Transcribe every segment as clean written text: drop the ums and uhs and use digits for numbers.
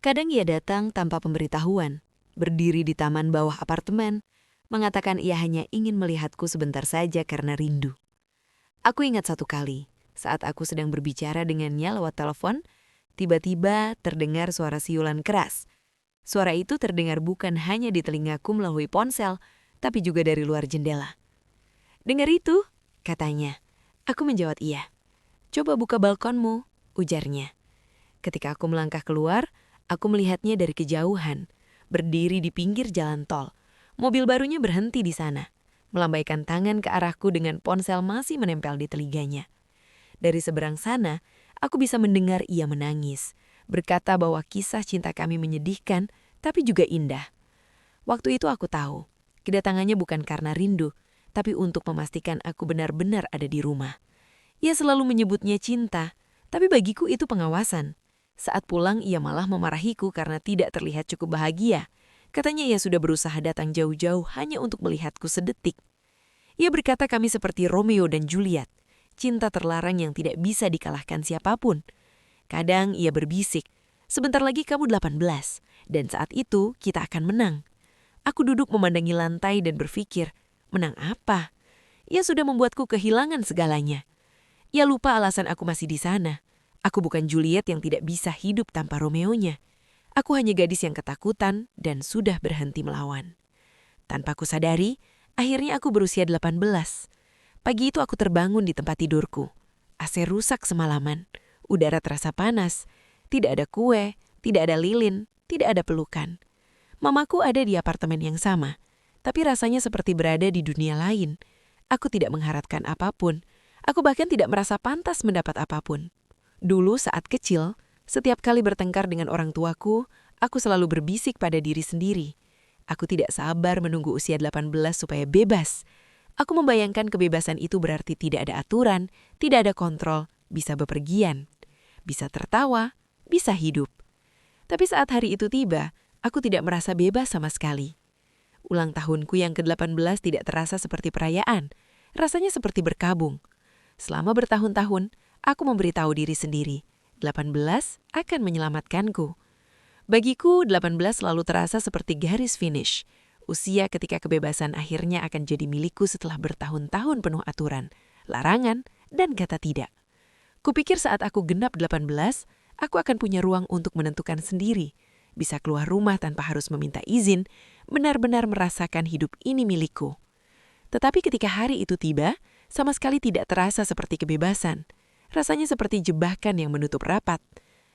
Kadang ia datang tanpa pemberitahuan, berdiri di taman bawah apartemen, mengatakan ia hanya ingin melihatku sebentar saja karena rindu. Aku ingat satu kali, saat aku sedang berbicara dengannya lewat telepon, tiba-tiba terdengar suara siulan keras. Suara itu terdengar bukan hanya di telingaku melalui ponsel, tapi juga dari luar jendela. "Dengar itu?" katanya. Aku menjawab iya. "Coba buka balkonmu," ujarnya. Ketika aku melangkah keluar, aku melihatnya dari kejauhan, berdiri di pinggir jalan tol. Mobil barunya berhenti di sana, melambaikan tangan ke arahku dengan ponsel masih menempel di telinganya. Dari seberang sana, aku bisa mendengar ia menangis, berkata bahwa kisah cinta kami menyedihkan, tapi juga indah. Waktu itu aku tahu, kedatangannya bukan karena rindu, tapi untuk memastikan aku benar-benar ada di rumah. Ia selalu menyebutnya cinta, tapi bagiku itu pengawasan. Saat pulang ia malah memarahiku karena tidak terlihat cukup bahagia. Katanya ia sudah berusaha datang jauh-jauh hanya untuk melihatku sedetik. Ia berkata kami seperti Romeo dan Juliet, cinta terlarang yang tidak bisa dikalahkan siapapun. Kadang ia berbisik, "Sebentar lagi kamu 18, dan saat itu kita akan menang." Aku duduk memandangi lantai dan berpikir, menang apa? Ia sudah membuatku kehilangan segalanya. Ia lupa alasan aku masih di sana. Aku bukan Juliet yang tidak bisa hidup tanpa Romeo-nya. Aku hanya gadis yang ketakutan dan sudah berhenti melawan. Tanpa ku sadari, akhirnya aku berusia 18. Pagi itu aku terbangun di tempat tidurku. AC rusak semalaman. Udara terasa panas. Tidak ada kue, tidak ada lilin, tidak ada pelukan. Mamaku ada di apartemen yang sama, tapi rasanya seperti berada di dunia lain. Aku tidak mengharapkan apapun. Aku bahkan tidak merasa pantas mendapat apapun. Dulu saat kecil, setiap kali bertengkar dengan orang tuaku, aku selalu berbisik pada diri sendiri. Aku tidak sabar menunggu usia 18 supaya bebas. Aku membayangkan kebebasan itu berarti tidak ada aturan, tidak ada kontrol, bisa bepergian, bisa tertawa, bisa hidup. Tapi saat hari itu tiba, aku tidak merasa bebas sama sekali. Ulang tahunku yang ke-18 tidak terasa seperti perayaan, rasanya seperti berkabung. Selama bertahun-tahun, aku memberitahu diri sendiri, 18 akan menyelamatkanku. Bagiku, 18 selalu terasa seperti garis finish. Usia ketika kebebasan akhirnya akan jadi milikku setelah bertahun-tahun penuh aturan, larangan, dan kata tidak. Kupikir saat aku genap 18, aku akan punya ruang untuk menentukan sendiri. Bisa keluar rumah tanpa harus meminta izin, benar-benar merasakan hidup ini milikku. Tetapi ketika hari itu tiba, sama sekali tidak terasa seperti kebebasan. Rasanya seperti jebakan yang menutup rapat.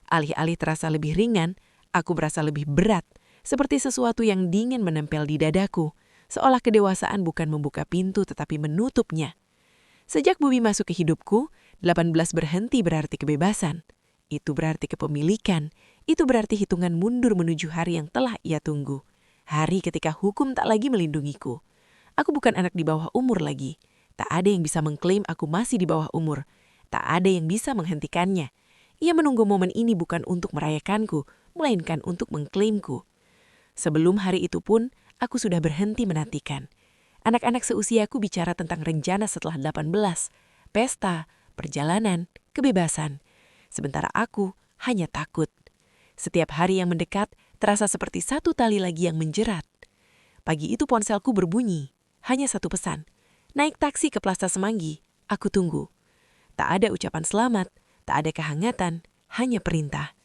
Alih-alih terasa lebih ringan, aku berasa lebih berat, seperti sesuatu yang dingin menempel di dadaku, seolah kedewasaan bukan membuka pintu tetapi menutupnya. Sejak Bubi masuk ke hidupku, 18 berhenti berarti kebebasan. Itu berarti kepemilikan, itu berarti hitungan mundur menuju hari yang telah ia tunggu. Hari ketika hukum tak lagi melindungiku. Aku bukan anak di bawah umur lagi. Tak ada yang bisa mengklaim aku masih di bawah umur. Tak ada yang bisa menghentikannya. Ia menunggu momen ini bukan untuk merayakanku, melainkan untuk mengklaimku. Sebelum hari itu pun, aku sudah berhenti menantikan. Anak-anak seusiaku bicara tentang rencana setelah 18, pesta, perjalanan, kebebasan. Sementara aku hanya takut. Setiap hari yang mendekat terasa seperti satu tali lagi yang menjerat. Pagi itu ponselku berbunyi. Hanya satu pesan. Naik taksi ke Plaza Semanggi. Aku tunggu. Tak ada ucapan selamat, tak ada kehangatan, hanya perintah.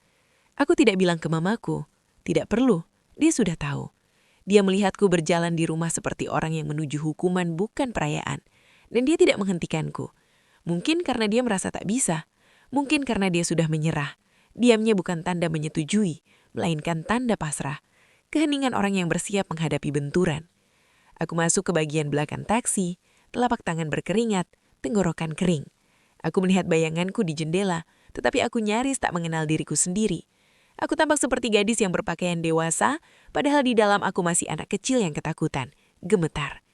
Aku tidak bilang ke mamaku. Tidak perlu, dia sudah tahu. Dia melihatku berjalan di rumah seperti orang yang menuju hukuman bukan perayaan. Dan dia tidak menghentikanku. Mungkin karena dia merasa tak bisa. Mungkin karena dia sudah menyerah. Diamnya bukan tanda menyetujui, melainkan tanda pasrah. Keheningan orang yang bersiap menghadapi benturan. Aku masuk ke bagian belakang taksi, telapak tangan berkeringat, tenggorokan kering. Aku melihat bayanganku di jendela, tetapi aku nyaris tak mengenal diriku sendiri. Aku tampak seperti gadis yang berpakaian dewasa, padahal di dalam aku masih anak kecil yang ketakutan, gemetar.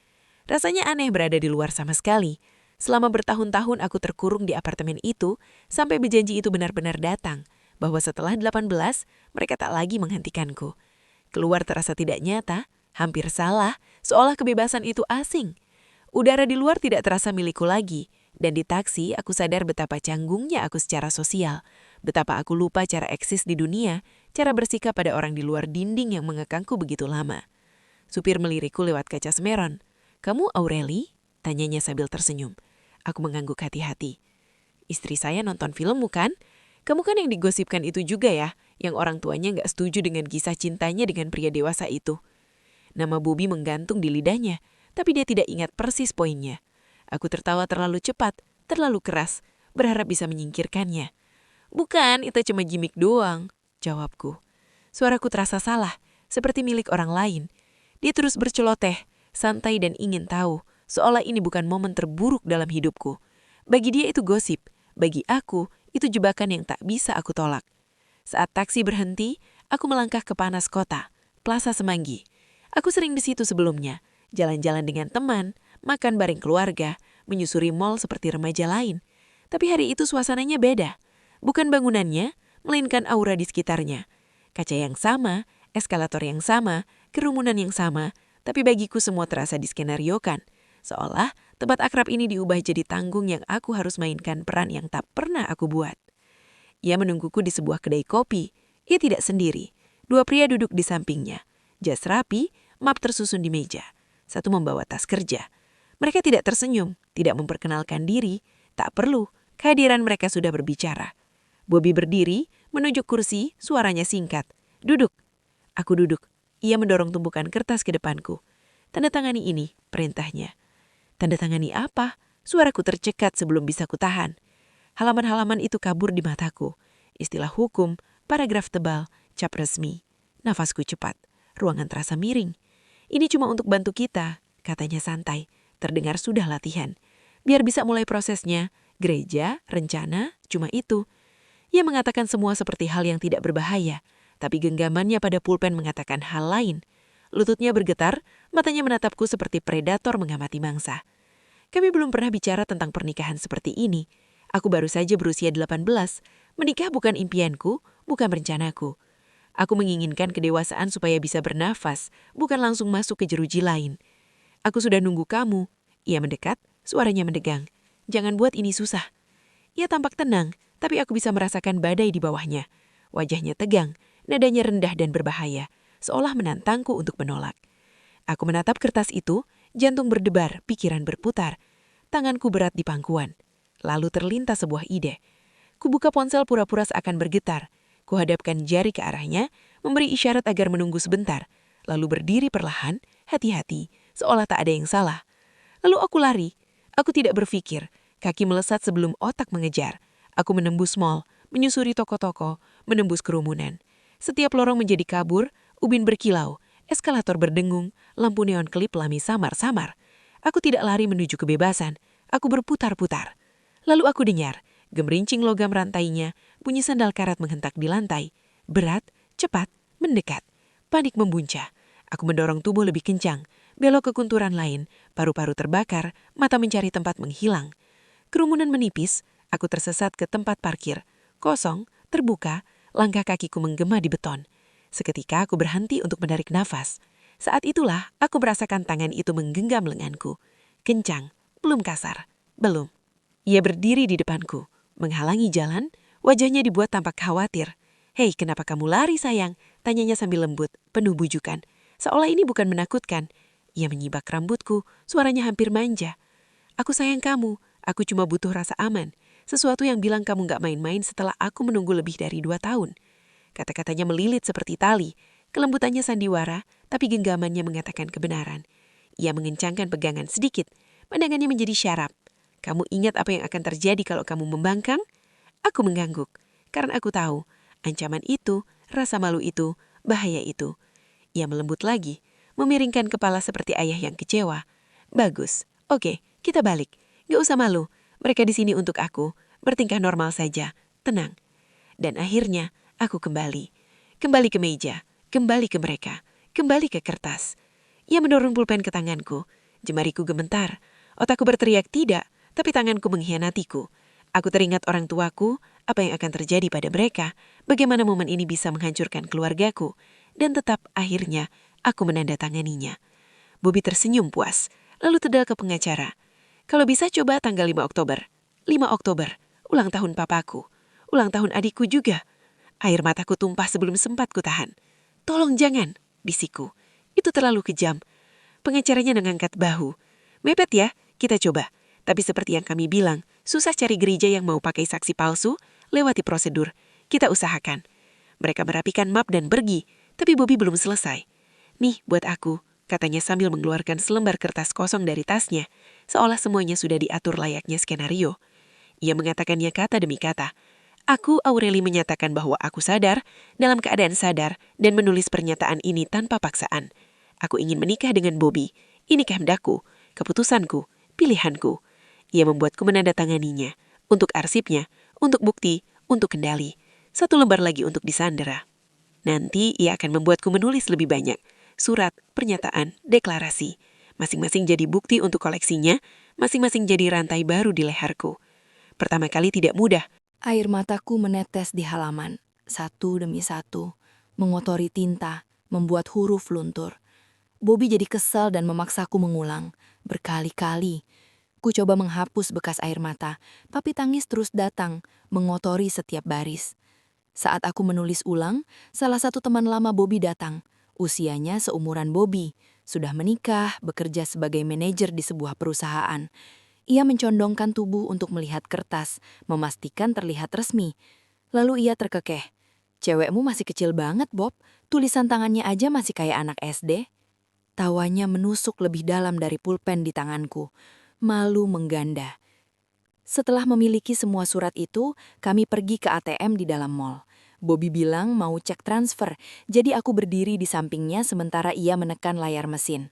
Rasanya aneh berada di luar sama sekali. Selama bertahun-tahun aku terkurung di apartemen itu, sampai berjanji itu benar-benar datang, bahwa setelah 18, mereka tak lagi menghentikanku. Keluar terasa tidak nyata, hampir salah, seolah kebebasan itu asing. Udara di luar tidak terasa milikku lagi, dan di taksi aku sadar betapa canggungnya aku secara sosial, betapa aku lupa cara eksis di dunia, cara bersikap pada orang di luar dinding yang mengekangku begitu lama. Supir melirikku lewat kaca Semeron. "Kamu Aureli?" tanyanya sambil tersenyum. Aku mengangguk hati-hati. "Istri saya nonton filmmu kan? Kamu kan yang digosipkan itu juga ya, yang orang tuanya nggak setuju dengan kisah cintanya dengan pria dewasa itu." Nama Bobby menggantung di lidahnya, tapi dia tidak ingat persis poinnya. Aku tertawa terlalu cepat, terlalu keras, berharap bisa menyingkirkannya. "Bukan, itu cuma gimik doang," jawabku. Suaraku terasa salah, seperti milik orang lain. Dia terus berceloteh, santai dan ingin tahu, seolah ini bukan momen terburuk dalam hidupku. Bagi dia itu gosip, bagi aku itu jebakan yang tak bisa aku tolak. Saat taksi berhenti, aku melangkah ke panas kota, Plaza Semanggi. Aku sering di situ sebelumnya, jalan-jalan dengan teman, makan bareng keluarga, menyusuri mal seperti remaja lain. Tapi hari itu suasananya beda. Bukan bangunannya, melainkan aura di sekitarnya. Kaca yang sama, eskalator yang sama, kerumunan yang sama, tapi bagiku semua terasa diskenariokan. Seolah tempat akrab ini diubah jadi tanggung yang aku harus mainkan peran yang tak pernah aku buat. Ia menungguku di sebuah kedai kopi. Ia tidak sendiri. Dua pria duduk di sampingnya. Jas rapi, map tersusun di meja. Satu membawa tas kerja. Mereka tidak tersenyum, tidak memperkenalkan diri. Tak perlu, kehadiran mereka sudah berbicara. Bobby berdiri, menunjuk kursi, suaranya singkat. "Duduk." Aku duduk. Ia mendorong tumpukan kertas ke depanku. "Tanda tangani ini," perintahnya. Tanda tangani apa? Suaraku tercekat sebelum bisa kutahan. Halaman-halaman itu kabur di mataku. Istilah hukum, paragraf tebal, cap resmi. Nafasku cepat. Ruangan terasa miring. "Ini cuma untuk bantu kita," katanya santai. Terdengar sudah latihan. "Biar bisa mulai prosesnya. Gereja, rencana, cuma itu." Ia mengatakan semua seperti hal yang tidak berbahaya, tapi genggamannya pada pulpen mengatakan hal lain. Lututnya bergetar, matanya menatapku seperti predator mengamati mangsa. Kami belum pernah bicara tentang pernikahan seperti ini. Aku baru saja berusia 18. Menikah bukan impianku, bukan rencanaku. Aku menginginkan kedewasaan supaya bisa bernafas, bukan langsung masuk ke jeruji lain. "Aku sudah nunggu kamu." Ia mendekat, suaranya mendegang. "Jangan buat ini susah." Ia tampak tenang, tapi aku bisa merasakan badai di bawahnya. Wajahnya tegang, nadanya rendah dan berbahaya, seolah menantangku untuk menolak. Aku menatap kertas itu, jantung berdebar, pikiran berputar. Tanganku berat di pangkuan. Lalu terlintas sebuah ide. Kubuka ponsel pura-pura seakan bergetar. Kuhadapkan jari ke arahnya, memberi isyarat agar menunggu sebentar. Lalu berdiri perlahan, hati-hati, seolah tak ada yang salah. Lalu aku lari. Aku tidak berpikir. Kaki melesat sebelum otak mengejar. Aku menembus mal, menyusuri toko-toko, menembus kerumunan. Setiap lorong menjadi kabur, ubin berkilau, eskalator berdengung, lampu neon kelip lami samar-samar. Aku tidak lari menuju kebebasan. Aku berputar-putar. Lalu aku dengar, gemerincing logam rantainya, bunyi sandal karat menghentak di lantai. Berat, cepat, mendekat. Panik membuncah. Aku mendorong tubuh lebih kencang, belok ke kunturan lain, paru-paru terbakar, mata mencari tempat menghilang. Kerumunan menipis, aku tersesat ke tempat parkir. Kosong, terbuka, langkah kakiku menggema di beton. Seketika aku berhenti untuk menarik nafas. Saat itulah aku merasakan tangan itu menggenggam lenganku. Kencang, belum kasar, belum. Ia berdiri di depanku, menghalangi jalan, wajahnya dibuat tampak khawatir. "Hei, kenapa kamu lari sayang?" tanyanya sambil lembut, penuh bujukan. Seolah ini bukan menakutkan. Ia menyibak rambutku, suaranya hampir manja. "Aku sayang kamu, aku cuma butuh rasa aman. Sesuatu yang bilang kamu gak main-main setelah aku menunggu lebih dari 2 tahun. Kata-katanya melilit seperti tali, kelembutannya sandiwara, tapi genggamannya mengatakan kebenaran. Ia mengencangkan pegangan sedikit, pandangannya menjadi syarap. "Kamu ingat apa yang akan terjadi kalau kamu membangkang?" Aku mengangguk, karena aku tahu, ancaman itu, rasa malu itu, bahaya itu. Ia melembut lagi, memiringkan kepala seperti ayah yang kecewa. "Bagus, oke, kita balik. Gak usah malu, mereka di sini untuk aku, bertingkah normal saja, tenang." Dan akhirnya, aku kembali. Kembali ke meja, kembali ke mereka, kembali ke kertas. Ia mendorong pulpen ke tanganku. Jemariku gemetar. Otakku berteriak tidak, tapi tanganku mengkhianatiku. Aku teringat orang tuaku, apa yang akan terjadi pada mereka, bagaimana momen ini bisa menghancurkan keluargaku, dan tetap akhirnya aku menandatanganinya. Bobby tersenyum puas, lalu tedal ke pengacara. "Kalau bisa coba tanggal 5 Oktober. 5 Oktober, ulang tahun papaku. Ulang tahun adikku juga." Air mataku tumpah sebelum sempat kutahan. "Tolong jangan," bisikku. "Itu terlalu kejam." Pengacaranya mengangkat bahu. "Mepet ya, kita coba. Tapi seperti yang kami bilang, susah cari gereja yang mau pakai saksi palsu, lewati prosedur. Kita usahakan." Mereka merapikan map dan pergi, tapi Bobby belum selesai. "Nih, buat aku," katanya sambil mengeluarkan selembar kertas kosong dari tasnya, seolah semuanya sudah diatur layaknya skenario. Ia mengatakannya kata demi kata. "Aku, Aureli, menyatakan bahwa aku sadar, dalam keadaan sadar, dan menulis pernyataan ini tanpa paksaan. Aku ingin menikah dengan Bobby. Ini kehendakku, keputusanku, pilihanku." Ia membuatku menandatanganinya. Untuk arsipnya, untuk bukti, untuk kendali. Satu lembar lagi untuk disandera. Nanti ia akan membuatku menulis lebih banyak. Surat, pernyataan, deklarasi. Masing-masing jadi bukti untuk koleksinya, masing-masing jadi rantai baru di leherku. Pertama kali tidak mudah. Air mataku menetes di halaman, satu demi satu, mengotori tinta, membuat huruf luntur. Bobby jadi kesal dan memaksaku mengulang, berkali-kali. Ku coba menghapus bekas air mata, tapi tangis terus datang, mengotori setiap baris. Saat aku menulis ulang, salah satu teman lama Bobby datang. Usianya seumuran Bobby, sudah menikah, bekerja sebagai manajer di sebuah perusahaan. Ia mencondongkan tubuh untuk melihat kertas, memastikan terlihat resmi. Lalu ia terkekeh. "Cewekmu masih kecil banget, Bob. Tulisan tangannya aja masih kayak anak SD." Tawanya menusuk lebih dalam dari pulpen di tanganku. Malu mengganda. Setelah memiliki semua surat itu, kami pergi ke ATM di dalam mall. Bobby bilang mau cek transfer, jadi aku berdiri di sampingnya sementara ia menekan layar mesin.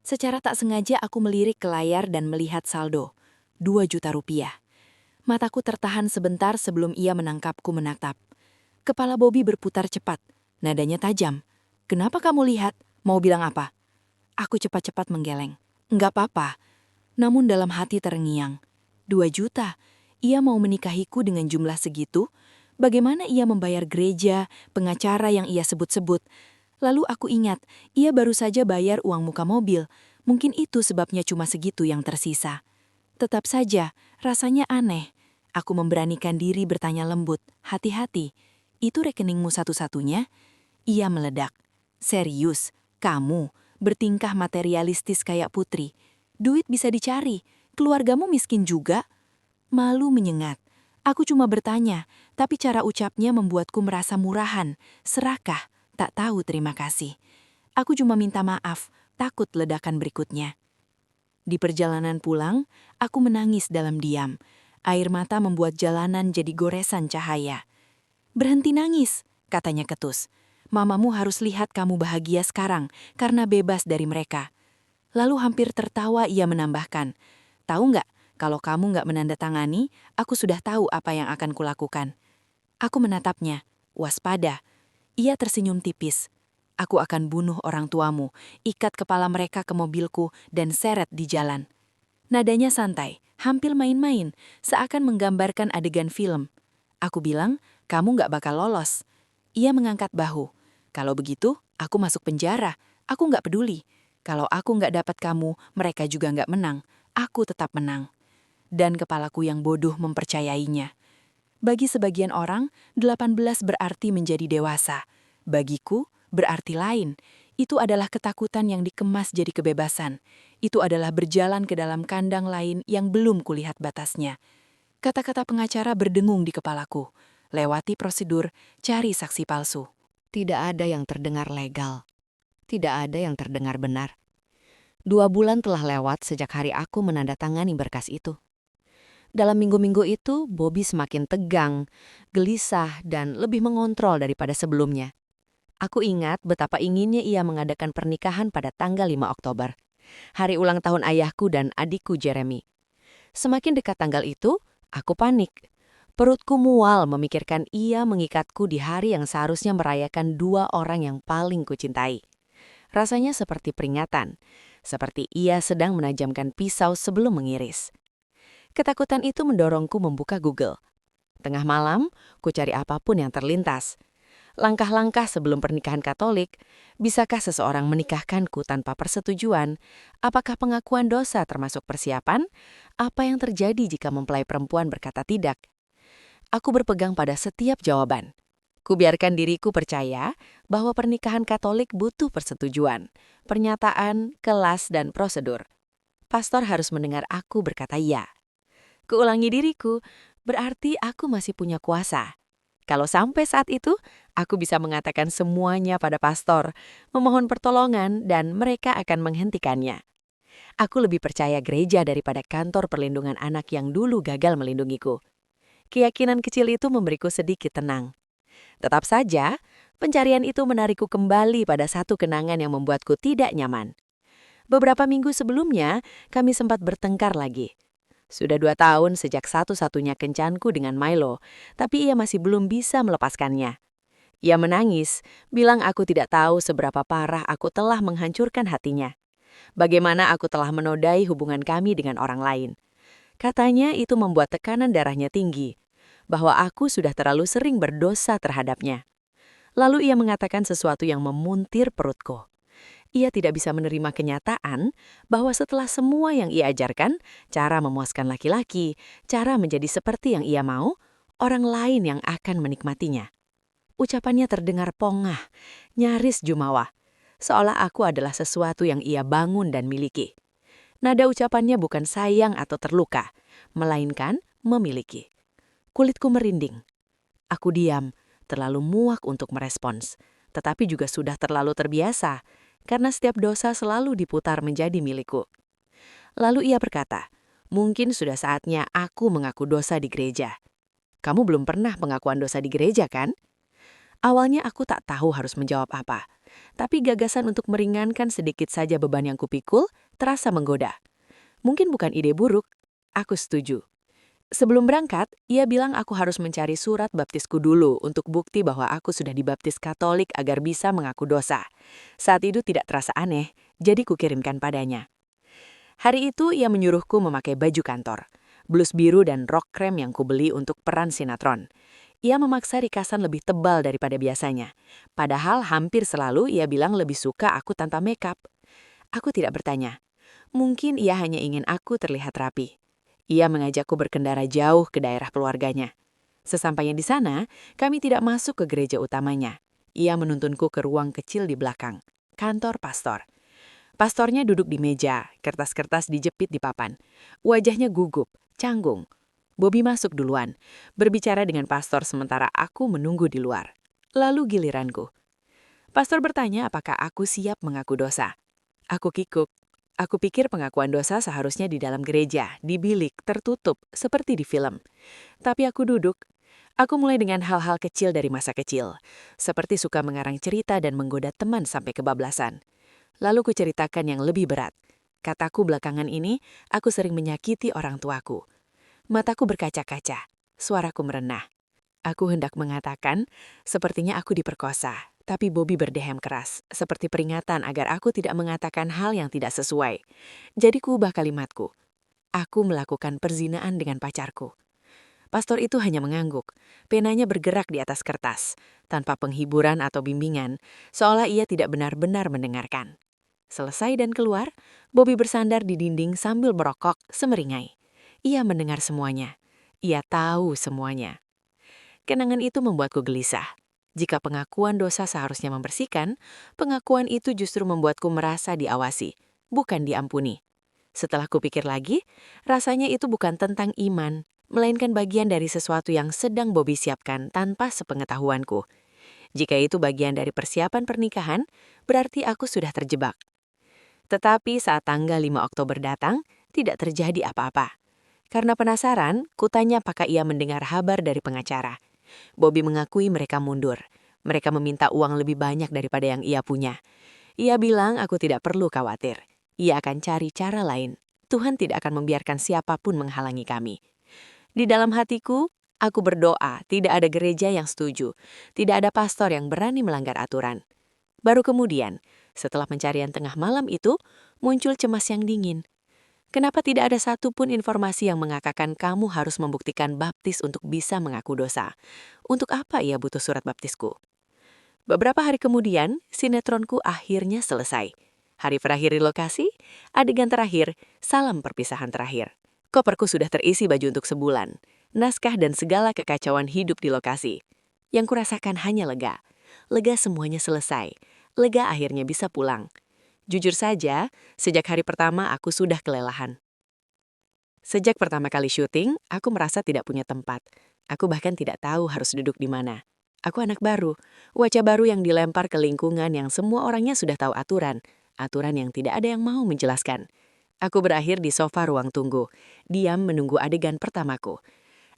Secara tak sengaja aku melirik ke layar dan melihat saldo. 2 juta rupiah. Mataku tertahan sebentar sebelum ia menangkapku menatap. Kepala Bobby berputar cepat. Nadanya tajam. "Kenapa kamu lihat? Mau bilang apa?" Aku cepat-cepat menggeleng. "Enggak apa-apa." Namun dalam hati terngiang. 2 juta? Ia mau menikahiku dengan jumlah segitu? Bagaimana ia membayar gereja, pengacara yang ia sebut-sebut? Lalu aku ingat, ia baru saja bayar uang muka mobil. Mungkin itu sebabnya cuma segitu yang tersisa. Tetap saja, rasanya aneh. Aku memberanikan diri bertanya lembut, "Hati-hati, itu rekeningmu satu-satunya?" Ia meledak. "Serius, kamu bertingkah materialistis kayak putri. Duit bisa dicari, keluargamu miskin juga?" Malu menyengat. Aku cuma bertanya, tapi cara ucapnya membuatku merasa murahan, serakah, tak tahu terima kasih. Aku cuma minta maaf, takut ledakan berikutnya. Di perjalanan pulang, aku menangis dalam diam. Air mata membuat jalanan jadi goresan cahaya. "Berhenti nangis," katanya ketus. "Mamamu harus lihat kamu bahagia sekarang karena bebas dari mereka." Lalu hampir tertawa ia menambahkan, "Tahu nggak, kalau kamu nggak menandatangani, aku sudah tahu apa yang akan kulakukan." Aku menatapnya, waspada. Ia tersenyum tipis. "Aku akan bunuh orang tuamu, ikat kepala mereka ke mobilku, dan seret di jalan." Nadanya santai, hampir main-main, seakan menggambarkan adegan film. Aku bilang, "Kamu nggak bakal lolos." Ia mengangkat bahu. "Kalau begitu, aku masuk penjara. Aku nggak peduli. Kalau aku nggak dapat kamu, mereka juga nggak menang. Aku tetap menang." Dan kepalaku yang bodoh mempercayainya. Bagi sebagian orang, 18 berarti menjadi dewasa. Bagiku, berarti lain. Itu adalah ketakutan yang dikemas jadi kebebasan. Itu adalah berjalan ke dalam kandang lain yang belum kulihat batasnya. Kata-kata pengacara berdengung di kepalaku. Lewati prosedur, cari saksi palsu. Tidak ada yang terdengar legal. Tidak ada yang terdengar benar. 2 bulan telah lewat sejak hari aku menandatangani berkas itu. Dalam minggu-minggu itu, Bobby semakin tegang, gelisah, dan lebih mengontrol daripada sebelumnya. Aku ingat betapa inginnya ia mengadakan pernikahan pada tanggal 5 Oktober, hari ulang tahun ayahku dan adikku Jeremy. Semakin dekat tanggal itu, aku panik. Perutku mual memikirkan ia mengikatku di hari yang seharusnya merayakan 2 orang yang paling kucintai. Rasanya seperti peringatan, seperti ia sedang menajamkan pisau sebelum mengiris. Ketakutan itu mendorongku membuka Google. Tengah malam, ku cari apapun yang terlintas. Langkah-langkah sebelum pernikahan Katolik, bisakah seseorang menikahkanku tanpa persetujuan? Apakah pengakuan dosa termasuk persiapan? Apa yang terjadi jika mempelai perempuan berkata tidak? Aku berpegang pada setiap jawaban. Kubiarkan diriku percaya bahwa pernikahan Katolik butuh persetujuan, pernyataan, kelas, dan prosedur. Pastor harus mendengar aku berkata ya. Kuulangi diriku, berarti aku masih punya kuasa. Kalau sampai saat itu, aku bisa mengatakan semuanya pada pastor, memohon pertolongan, dan mereka akan menghentikannya. Aku lebih percaya gereja daripada kantor perlindungan anak yang dulu gagal melindungiku. Keyakinan kecil itu memberiku sedikit tenang. Tetap saja, pencarian itu menarikku kembali pada satu kenangan yang membuatku tidak nyaman. Beberapa minggu sebelumnya, kami sempat bertengkar lagi. Sudah 2 tahun sejak satu-satunya kencanku dengan Milo, tapi ia masih belum bisa melepaskannya. Ia menangis, bilang aku tidak tahu seberapa parah aku telah menghancurkan hatinya. Bagaimana aku telah menodai hubungan kami dengan orang lain. Katanya itu membuat tekanan darahnya tinggi, bahwa aku sudah terlalu sering berdosa terhadapnya. Lalu ia mengatakan sesuatu yang memuntir perutku. Ia tidak bisa menerima kenyataan bahwa setelah semua yang ia ajarkan, cara memuaskan laki-laki, cara menjadi seperti yang ia mau, orang lain yang akan menikmatinya. Ucapannya terdengar pongah, nyaris jumawa, seolah aku adalah sesuatu yang ia bangun dan miliki. Nada ucapannya bukan sayang atau terluka, melainkan memiliki. Kulitku merinding. Aku diam, terlalu muak untuk merespons, tetapi juga sudah terlalu terbiasa, karena setiap dosa selalu diputar menjadi milikku. Lalu ia berkata, mungkin sudah saatnya aku mengaku dosa di gereja. Kamu belum pernah pengakuan dosa di gereja, kan? Awalnya aku tak tahu harus menjawab apa, tapi gagasan untuk meringankan sedikit saja beban yang kupikul terasa menggoda. Mungkin bukan ide buruk, aku setuju. Sebelum berangkat, ia bilang aku harus mencari surat baptisku dulu untuk bukti bahwa aku sudah dibaptis Katolik agar bisa mengaku dosa. Saat itu tidak terasa aneh, jadi kukirimkan padanya. Hari itu ia menyuruhku memakai baju kantor, blus biru dan rok krem yang kubeli untuk peran sinetron. Ia memaksa rikasan lebih tebal daripada biasanya, padahal hampir selalu ia bilang lebih suka aku tanpa makeup. Aku tidak bertanya. Mungkin ia hanya ingin aku terlihat rapi. Ia mengajakku berkendara jauh ke daerah keluarganya. Sesampainya di sana, kami tidak masuk ke gereja utamanya. Ia menuntunku ke ruang kecil di belakang, kantor pastor. Pastornya duduk di meja, kertas-kertas dijepit di papan. Wajahnya gugup, canggung. Bobby masuk duluan, berbicara dengan pastor sementara aku menunggu di luar. Lalu giliranku. Pastor bertanya apakah aku siap mengaku dosa. Aku kikuk. Aku pikir pengakuan dosa seharusnya di dalam gereja, di bilik, tertutup, seperti di film. Tapi aku duduk. Aku mulai dengan hal-hal kecil dari masa kecil, seperti suka mengarang cerita dan menggoda teman sampai kebablasan. Lalu kuceritakan yang lebih berat. Kataku belakangan ini, aku sering menyakiti orang tuaku. Mataku berkaca-kaca, suaraku merenah. Aku hendak mengatakan, sepertinya aku diperkosa. Tapi Bobby berdehem keras, seperti peringatan agar aku tidak mengatakan hal yang tidak sesuai. Jadi kuubah kalimatku. Aku melakukan perzinaan dengan pacarku. Pastor itu hanya mengangguk. Penanya bergerak di atas kertas, tanpa penghiburan atau bimbingan, seolah ia tidak benar-benar mendengarkan. Selesai dan keluar, Bobby bersandar di dinding sambil merokok semeringai. Ia mendengar semuanya. Ia tahu semuanya. Kenangan itu membuatku gelisah. Jika pengakuan dosa seharusnya membersihkan, pengakuan itu justru membuatku merasa diawasi, bukan diampuni. Setelah kupikir lagi, rasanya itu bukan tentang iman, melainkan bagian dari sesuatu yang sedang Bobby siapkan tanpa sepengetahuanku. Jika itu bagian dari persiapan pernikahan, berarti aku sudah terjebak. Tetapi saat tanggal 5 Oktober datang, tidak terjadi apa-apa. Karena penasaran, kutanya apakah ia mendengar kabar dari pengacara. Bobby mengakui mereka mundur. Mereka meminta uang lebih banyak daripada yang ia punya. Ia bilang aku tidak perlu khawatir. Ia akan cari cara lain. Tuhan tidak akan membiarkan siapapun menghalangi kami. Di dalam hatiku, aku berdoa tidak ada gereja yang setuju. Tidak ada pastor yang berani melanggar aturan. Baru kemudian, setelah pencarian tengah malam itu, muncul cemas yang dingin. Kenapa tidak ada satupun informasi yang mengatakan kamu harus membuktikan baptis untuk bisa mengaku dosa? Untuk apa ia butuh surat baptisku? Beberapa hari kemudian, sinetronku akhirnya selesai. Hari terakhir di lokasi, adegan terakhir, salam perpisahan terakhir. Koperku sudah terisi baju untuk sebulan, naskah dan segala kekacauan hidup di lokasi. Yang kurasakan hanya lega. Lega semuanya selesai. Lega akhirnya bisa pulang. Jujur saja, sejak hari pertama aku sudah kelelahan. Sejak pertama kali syuting, aku merasa tidak punya tempat. Aku bahkan tidak tahu harus duduk di mana. Aku anak baru, wajah baru yang dilempar ke lingkungan yang semua orangnya sudah tahu aturan. Aturan yang tidak ada yang mau menjelaskan. Aku berakhir di sofa ruang tunggu, diam menunggu adegan pertamaku.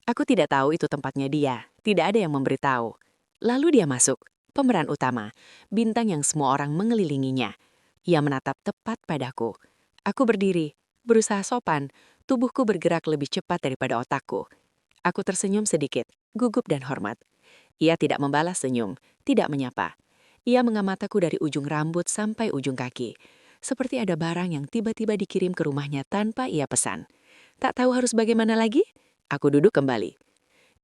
Aku tidak tahu itu tempatnya dia, tidak ada yang memberitahu. Lalu dia masuk, pemeran utama, bintang yang semua orang mengelilinginya. Ia menatap tepat padaku. Aku berdiri, berusaha sopan, tubuhku bergerak lebih cepat daripada otakku. Aku tersenyum sedikit, gugup dan hormat. Ia tidak membalas senyum, tidak menyapa. Ia mengamataku dari ujung rambut sampai ujung kaki. Seperti ada barang yang tiba-tiba dikirim ke rumahnya tanpa ia pesan. Tak tahu harus bagaimana lagi? Aku duduk kembali.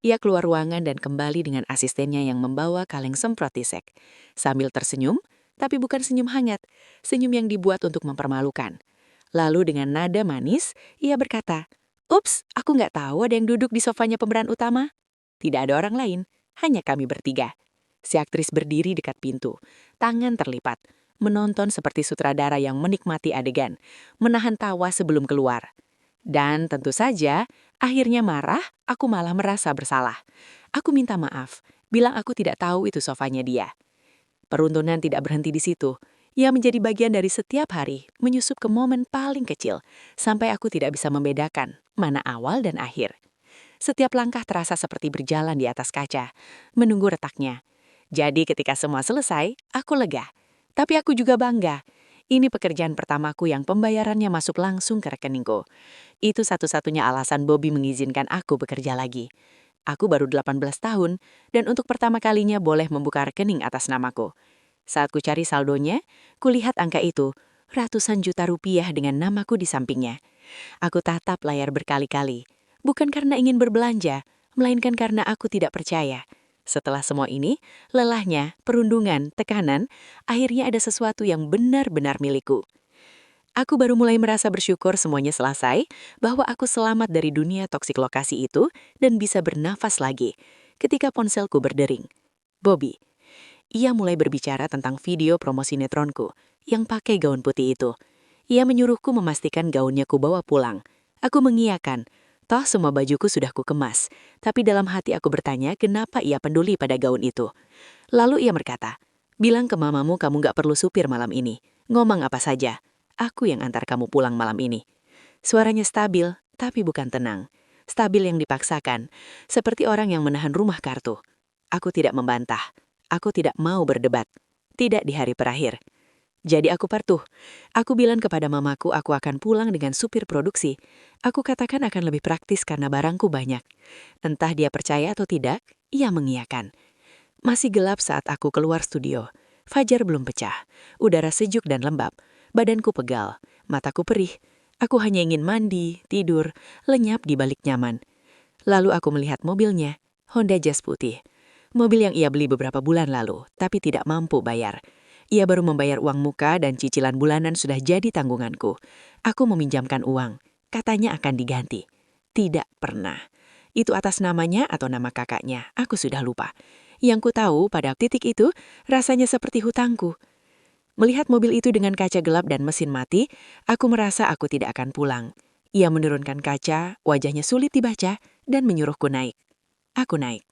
Ia keluar ruangan dan kembali dengan asistennya yang membawa kaleng semprot tisek. Sambil tersenyum, tapi bukan senyum hangat, senyum yang dibuat untuk mempermalukan. Lalu dengan nada manis, ia berkata, "Ups, aku nggak tahu ada yang duduk di sofanya pemeran utama." Tidak ada orang lain, hanya kami bertiga. Si aktris berdiri dekat pintu, tangan terlipat, menonton seperti sutradara yang menikmati adegan, menahan tawa sebelum keluar. Dan tentu saja, akhirnya marah, aku malah merasa bersalah. Aku minta maaf, bilang aku tidak tahu itu sofanya dia. Peruntunan tidak berhenti di situ. Ia menjadi bagian dari setiap hari, menyusup ke momen paling kecil, sampai aku tidak bisa membedakan mana awal dan akhir. Setiap langkah terasa seperti berjalan di atas kaca, menunggu retaknya. Jadi ketika semua selesai, aku lega. Tapi aku juga bangga. Ini pekerjaan pertamaku yang pembayarannya masuk langsung ke rekeningku. Itu satu-satunya alasan Bobby mengizinkan aku bekerja lagi. Aku baru 18 tahun, dan untuk pertama kalinya boleh membuka rekening atas namaku. Saat ku cari saldonya, kulihat angka itu, ratusan juta rupiah dengan namaku di sampingnya. Aku tatap layar berkali-kali, bukan karena ingin berbelanja, melainkan karena aku tidak percaya. Setelah semua ini, lelahnya, perundungan, tekanan, akhirnya ada sesuatu yang benar-benar milikku. Aku baru mulai merasa bersyukur semuanya selesai, bahwa aku selamat dari dunia toksik lokasi itu dan bisa bernafas lagi. Ketika ponselku berdering, Bobby. Ia mulai berbicara tentang video promosi netronku yang pakai gaun putih itu. Ia menyuruhku memastikan gaunnya ku bawa pulang. Aku mengiyakan. Toh semua bajuku sudah ku kemas, tapi dalam hati aku bertanya kenapa ia peduli pada gaun itu. Lalu ia berkata, "Bilang ke mamamu kamu gak perlu supir malam ini. Ngomong apa saja. Aku yang antar kamu pulang malam ini." Suaranya stabil, tapi bukan tenang. Stabil yang dipaksakan, seperti orang yang menahan rumah kartu. Aku tidak membantah. Aku tidak mau berdebat. Tidak di hari terakhir. Jadi aku patuh. Aku bilang kepada mamaku aku akan pulang dengan supir produksi. Aku katakan akan lebih praktis karena barangku banyak. Entah dia percaya atau tidak, ia mengiyakan. Masih gelap saat aku keluar studio. Fajar belum pecah. Udara sejuk dan lembab. Badanku pegal. Mataku perih. Aku hanya ingin mandi, tidur, lenyap di balik nyaman. Lalu aku melihat mobilnya, Honda Jazz putih. Mobil yang ia beli beberapa bulan lalu, tapi tidak mampu bayar. Ia baru membayar uang muka dan cicilan bulanan sudah jadi tanggunganku. Aku meminjamkan uang. Katanya akan diganti. Tidak pernah. Itu atas namanya atau nama kakaknya, aku sudah lupa. Yang ku tahu pada titik itu rasanya seperti hutangku. Melihat mobil itu dengan kaca gelap dan mesin mati, aku merasa aku tidak akan pulang. Ia menurunkan kaca, wajahnya sulit dibaca, dan menyuruhku naik. Aku naik.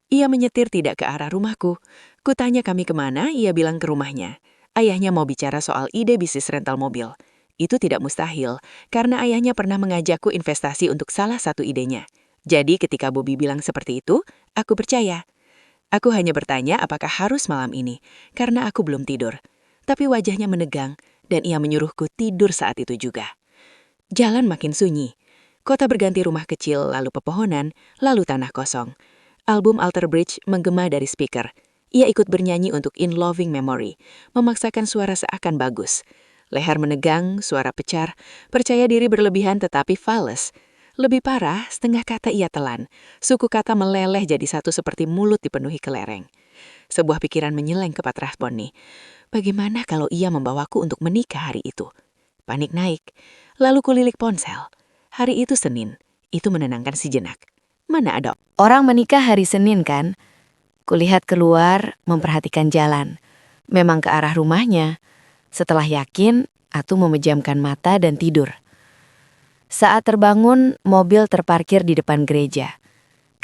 Ia menyetir tidak ke arah rumahku. Kutanya kami kemana, ia bilang ke rumahnya. Ayahnya mau bicara soal ide bisnis rental mobil. Itu tidak mustahil, karena ayahnya pernah mengajakku investasi untuk salah satu idenya. Jadi ketika Bobby bilang seperti itu, aku percaya. Aku hanya bertanya apakah harus malam ini, karena aku belum tidur. Tapi wajahnya menegang, dan ia menyuruhku tidur saat itu juga. Jalan makin sunyi. Kota berganti rumah kecil, lalu pepohonan, lalu tanah kosong. Album Alter Bridge menggema dari speaker. Ia ikut bernyanyi untuk In Loving Memory, memaksakan suara seakan bagus. Leher menegang, suara pecar, percaya diri berlebihan tetapi fals. Lebih parah, setengah kata ia telan. Suku kata meleleh jadi satu seperti mulut dipenuhi kelereng. Sebuah pikiran menyeleng ke Pat Rathbone. Bagaimana kalau ia membawaku untuk menikah hari itu? Panik naik. Lalu kulilik ponsel. Hari itu Senin. Itu menenangkan sejenak. Mana ada Orang menikah hari Senin kan? Kulihat keluar, memperhatikan jalan. Memang ke arah rumahnya. Setelah yakin, Atu memejamkan mata dan tidur. Saat terbangun, mobil terparkir di depan gereja.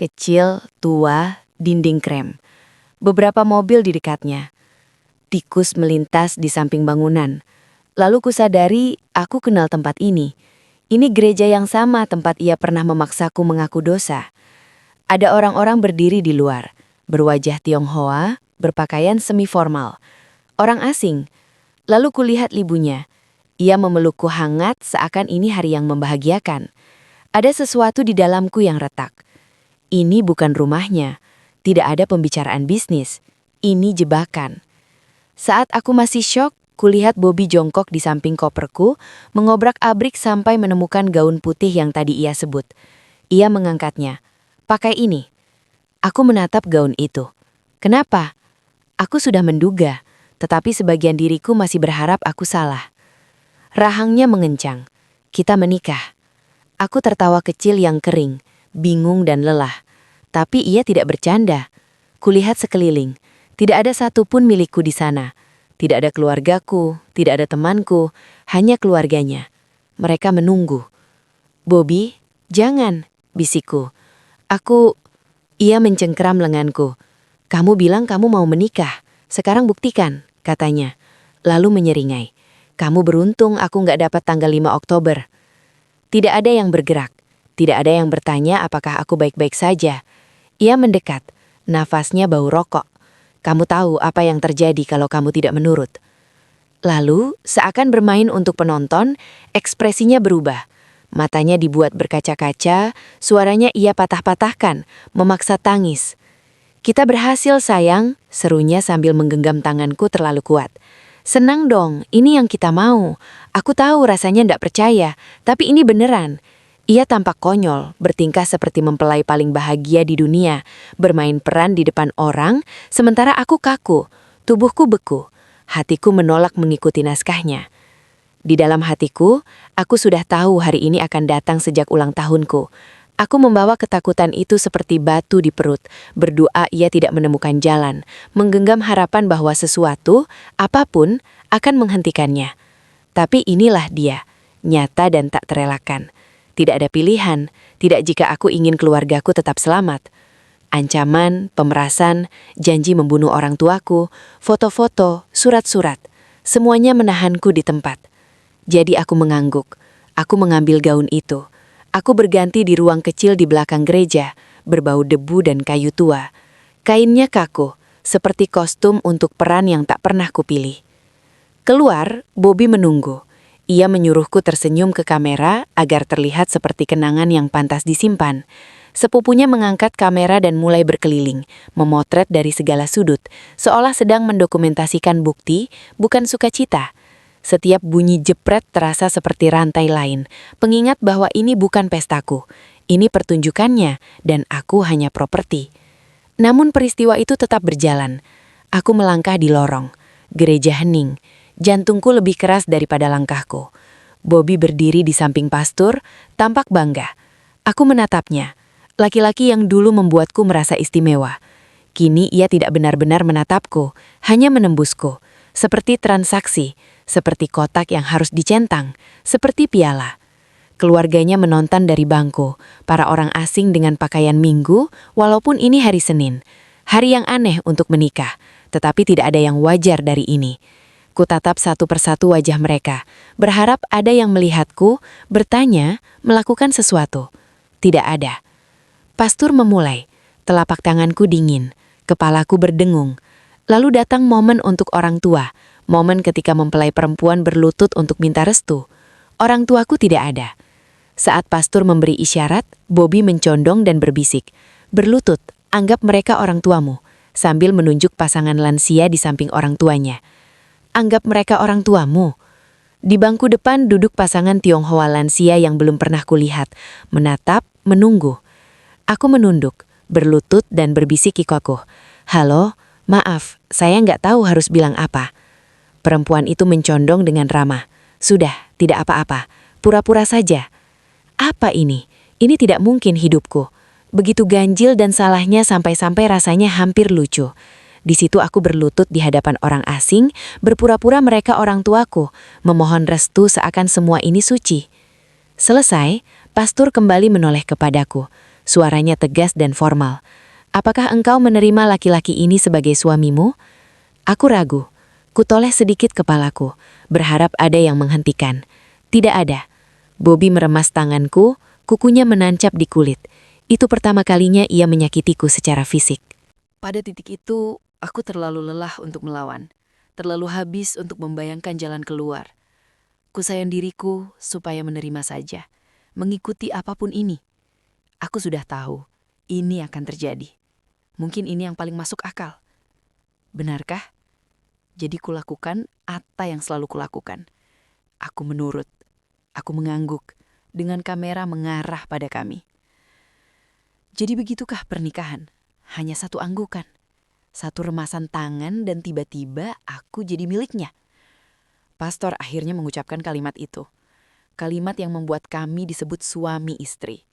Kecil, tua, dinding krem. Beberapa mobil di dekatnya. Tikus melintas di samping bangunan. Lalu kusadari aku kenal tempat ini. Ini gereja yang sama tempat ia pernah memaksaku mengaku dosa. Ada orang-orang berdiri di luar, berwajah Tionghoa, berpakaian semi-formal. Orang asing. Lalu kulihat ibunya. Ia memelukku hangat seakan ini hari yang membahagiakan. Ada sesuatu di dalamku yang retak. Ini bukan rumahnya. Tidak ada pembicaraan bisnis. Ini jebakan. Saat aku masih syok, kulihat Bobby jongkok di samping koperku, mengobrak-abrik sampai menemukan gaun putih yang tadi ia sebut. Ia mengangkatnya. Pakai ini. Aku menatap gaun itu. Kenapa? Aku sudah menduga, tetapi sebagian diriku masih berharap aku salah. Rahangnya mengencang. Kita menikah. Aku tertawa kecil yang kering, bingung dan lelah. Tapi ia tidak bercanda. Kulihat sekeliling. Tidak ada satupun milikku di sana. Tidak ada keluargaku, tidak ada temanku, hanya keluarganya. Mereka menunggu. Bobby, jangan, bisikku. Ia mencengkeram lenganku. Kamu bilang kamu mau menikah. Sekarang buktikan, katanya. Lalu menyeringai. Kamu beruntung aku nggak dapat tanggal 5 Oktober. Tidak ada yang bergerak. Tidak ada yang bertanya apakah aku baik-baik saja. Ia mendekat. Nafasnya bau rokok. Kamu tahu apa yang terjadi kalau kamu tidak menurut. Lalu, seakan bermain untuk penonton, ekspresinya berubah. Matanya dibuat berkaca-kaca, suaranya ia patah-patahkan, memaksa tangis. Kita berhasil sayang, serunya sambil menggenggam tanganku terlalu kuat. Senang dong, ini yang kita mau. Aku tahu rasanya ndak percaya, tapi ini beneran. Ia tampak konyol, bertingkah seperti mempelai paling bahagia di dunia, bermain peran di depan orang, sementara aku kaku, tubuhku beku, hatiku menolak mengikuti naskahnya. Di dalam hatiku, aku sudah tahu hari ini akan datang sejak ulang tahunku. Aku membawa ketakutan itu seperti batu di perut, berdoa ia tidak menemukan jalan, menggenggam harapan bahwa sesuatu, apapun, akan menghentikannya. Tapi inilah dia, nyata dan tak terelakkan. Tidak ada pilihan, tidak jika aku ingin keluargaku tetap selamat. Ancaman, pemerasan, janji membunuh orang tuaku, foto-foto, surat-surat, semuanya menahanku di tempat. Jadi aku mengangguk, aku mengambil gaun itu. Aku berganti di ruang kecil di belakang gereja, berbau debu dan kayu tua. Kainnya kaku, seperti kostum untuk peran yang tak pernah kupilih. Keluar, Bobby menunggu. Ia menyuruhku tersenyum ke kamera agar terlihat seperti kenangan yang pantas disimpan. Sepupunya mengangkat kamera dan mulai berkeliling, memotret dari segala sudut, seolah sedang mendokumentasikan bukti, bukan sukacita. Setiap bunyi jepret terasa seperti rantai lain, pengingat bahwa ini bukan pestaku. Ini pertunjukannya, dan aku hanya properti. Namun peristiwa itu tetap berjalan. Aku melangkah di lorong. Gereja hening. Jantungku lebih keras daripada langkahku. Bobby berdiri di samping pastor, tampak bangga. Aku menatapnya. Laki-laki yang dulu membuatku merasa istimewa. Kini ia tidak benar-benar menatapku, hanya menembusku. Seperti transaksi, seperti kotak yang harus dicentang, seperti piala. Keluarganya menonton dari bangku, para orang asing dengan pakaian minggu, walaupun ini hari Senin. Hari yang aneh untuk menikah, tetapi tidak ada yang wajar dari ini. Kutatap satu persatu wajah mereka, berharap ada yang melihatku, bertanya, melakukan sesuatu. Tidak ada. Pastor memulai, telapak tanganku dingin, kepalaku berdengung. Lalu datang momen untuk orang tua, momen ketika mempelai perempuan berlutut untuk minta restu. Orang tuaku tidak ada. Saat pastor memberi isyarat, Bobby mencondong dan berbisik, "Berlutut, anggap mereka orang tuamu," sambil menunjuk pasangan lansia di samping orang tuanya. Anggap mereka orang tuamu. Di bangku depan duduk pasangan Tionghoa lansia yang belum pernah kulihat, menatap, menunggu. Aku menunduk, berlutut dan berbisik ikoku, "Halo, maaf, saya nggak tahu harus bilang apa." Perempuan itu mencondong dengan ramah. "Sudah, tidak apa-apa, pura-pura saja." Apa ini? Ini tidak mungkin hidupku. Begitu ganjil dan salahnya sampai-sampai rasanya hampir lucu. Di situ aku berlutut di hadapan orang asing, berpura-pura mereka orang tuaku, memohon restu seakan semua ini suci. Selesai, pastor kembali menoleh kepadaku. Suaranya tegas dan formal. Apakah engkau menerima laki-laki ini sebagai suamimu? Aku ragu. Kutoleh sedikit kepalaku, berharap ada yang menghentikan. Tidak ada. Bobby meremas tanganku, kukunya menancap di kulit. Itu pertama kalinya ia menyakitiku secara fisik. Pada titik itu, aku terlalu lelah untuk melawan. Terlalu habis untuk membayangkan jalan keluar. Kusayang diriku supaya menerima saja. Mengikuti apapun ini. Aku sudah tahu, ini akan terjadi. Mungkin ini yang paling masuk akal. Benarkah? Jadi kulakukan apa yang selalu kulakukan. Aku menurut. Aku mengangguk dengan kamera mengarah pada kami. Jadi begitukah pernikahan? Hanya satu anggukan. Satu remasan tangan dan tiba-tiba aku jadi miliknya. Pastor akhirnya mengucapkan kalimat itu. Kalimat yang membuat kami disebut suami istri.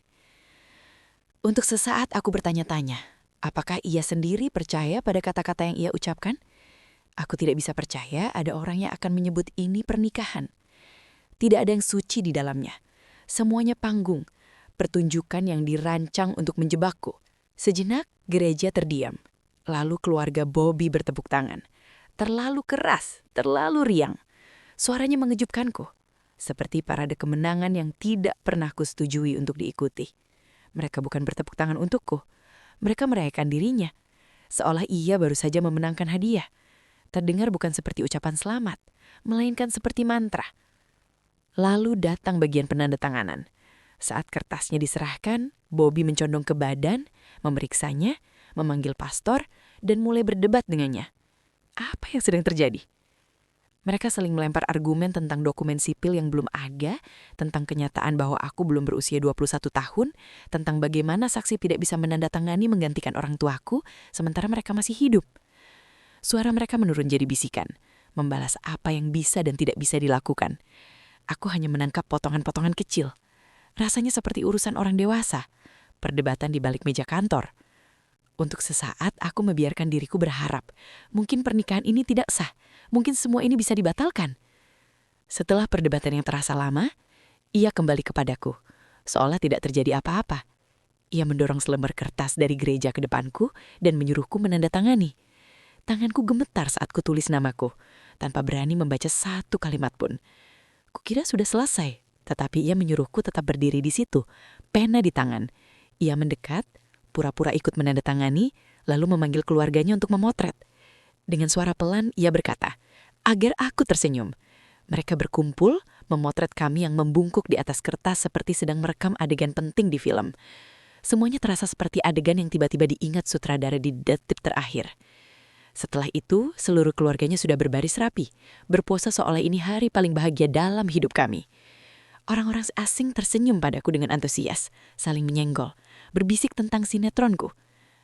Untuk sesaat aku bertanya-tanya, apakah ia sendiri percaya pada kata-kata yang ia ucapkan? Aku tidak bisa percaya ada orang yang akan menyebut ini pernikahan. Tidak ada yang suci di dalamnya. Semuanya panggung, pertunjukan yang dirancang untuk menjebakku. Sejenak, gereja terdiam. Lalu keluarga Bobby bertepuk tangan. Terlalu keras, terlalu riang. Suaranya mengejutkanku. Seperti parade kemenangan yang tidak pernah kusetujui untuk diikuti. Mereka bukan bertepuk tangan untukku. Mereka merayakan dirinya. Seolah ia baru saja memenangkan hadiah. Terdengar bukan seperti ucapan selamat, melainkan seperti mantra. Lalu datang bagian penandatanganan. Saat kertasnya diserahkan, Bobby mencondong ke badan, memeriksanya, memanggil pastor, dan mulai berdebat dengannya. Apa yang sedang terjadi? Mereka saling melempar argumen tentang dokumen sipil yang belum ada, tentang kenyataan bahwa aku belum berusia 21 tahun, tentang bagaimana saksi tidak bisa menandatangani menggantikan orang tuaku, sementara mereka masih hidup. Suara mereka menurun jadi bisikan, membalas apa yang bisa dan tidak bisa dilakukan. Aku hanya menangkap potongan-potongan kecil. Rasanya seperti urusan orang dewasa, perdebatan di balik meja kantor. Untuk sesaat aku membiarkan diriku berharap, mungkin pernikahan ini tidak sah, mungkin semua ini bisa dibatalkan. Setelah perdebatan yang terasa lama, ia kembali kepadaku, seolah tidak terjadi apa-apa. Ia mendorong selembar kertas dari gereja ke depanku dan menyuruhku menandatangani. Tanganku gemetar saat kutulis namaku, tanpa berani membaca satu kalimat pun. Kukira sudah selesai, tetapi ia menyuruhku tetap berdiri di situ, pena di tangan. Ia mendekat, pura-pura ikut menandatangani, lalu memanggil keluarganya untuk memotret. Dengan suara pelan, ia berkata, agar aku tersenyum. Mereka berkumpul, memotret kami yang membungkuk di atas kertas seperti sedang merekam adegan penting di film. Semuanya terasa seperti adegan yang tiba-tiba diingat sutradara di detik terakhir. Setelah itu, seluruh keluarganya sudah berbaris rapi, berpose seolah ini hari paling bahagia dalam hidup kami. Orang-orang asing tersenyum padaku dengan antusias, saling menyenggol, berbisik tentang sinetronku.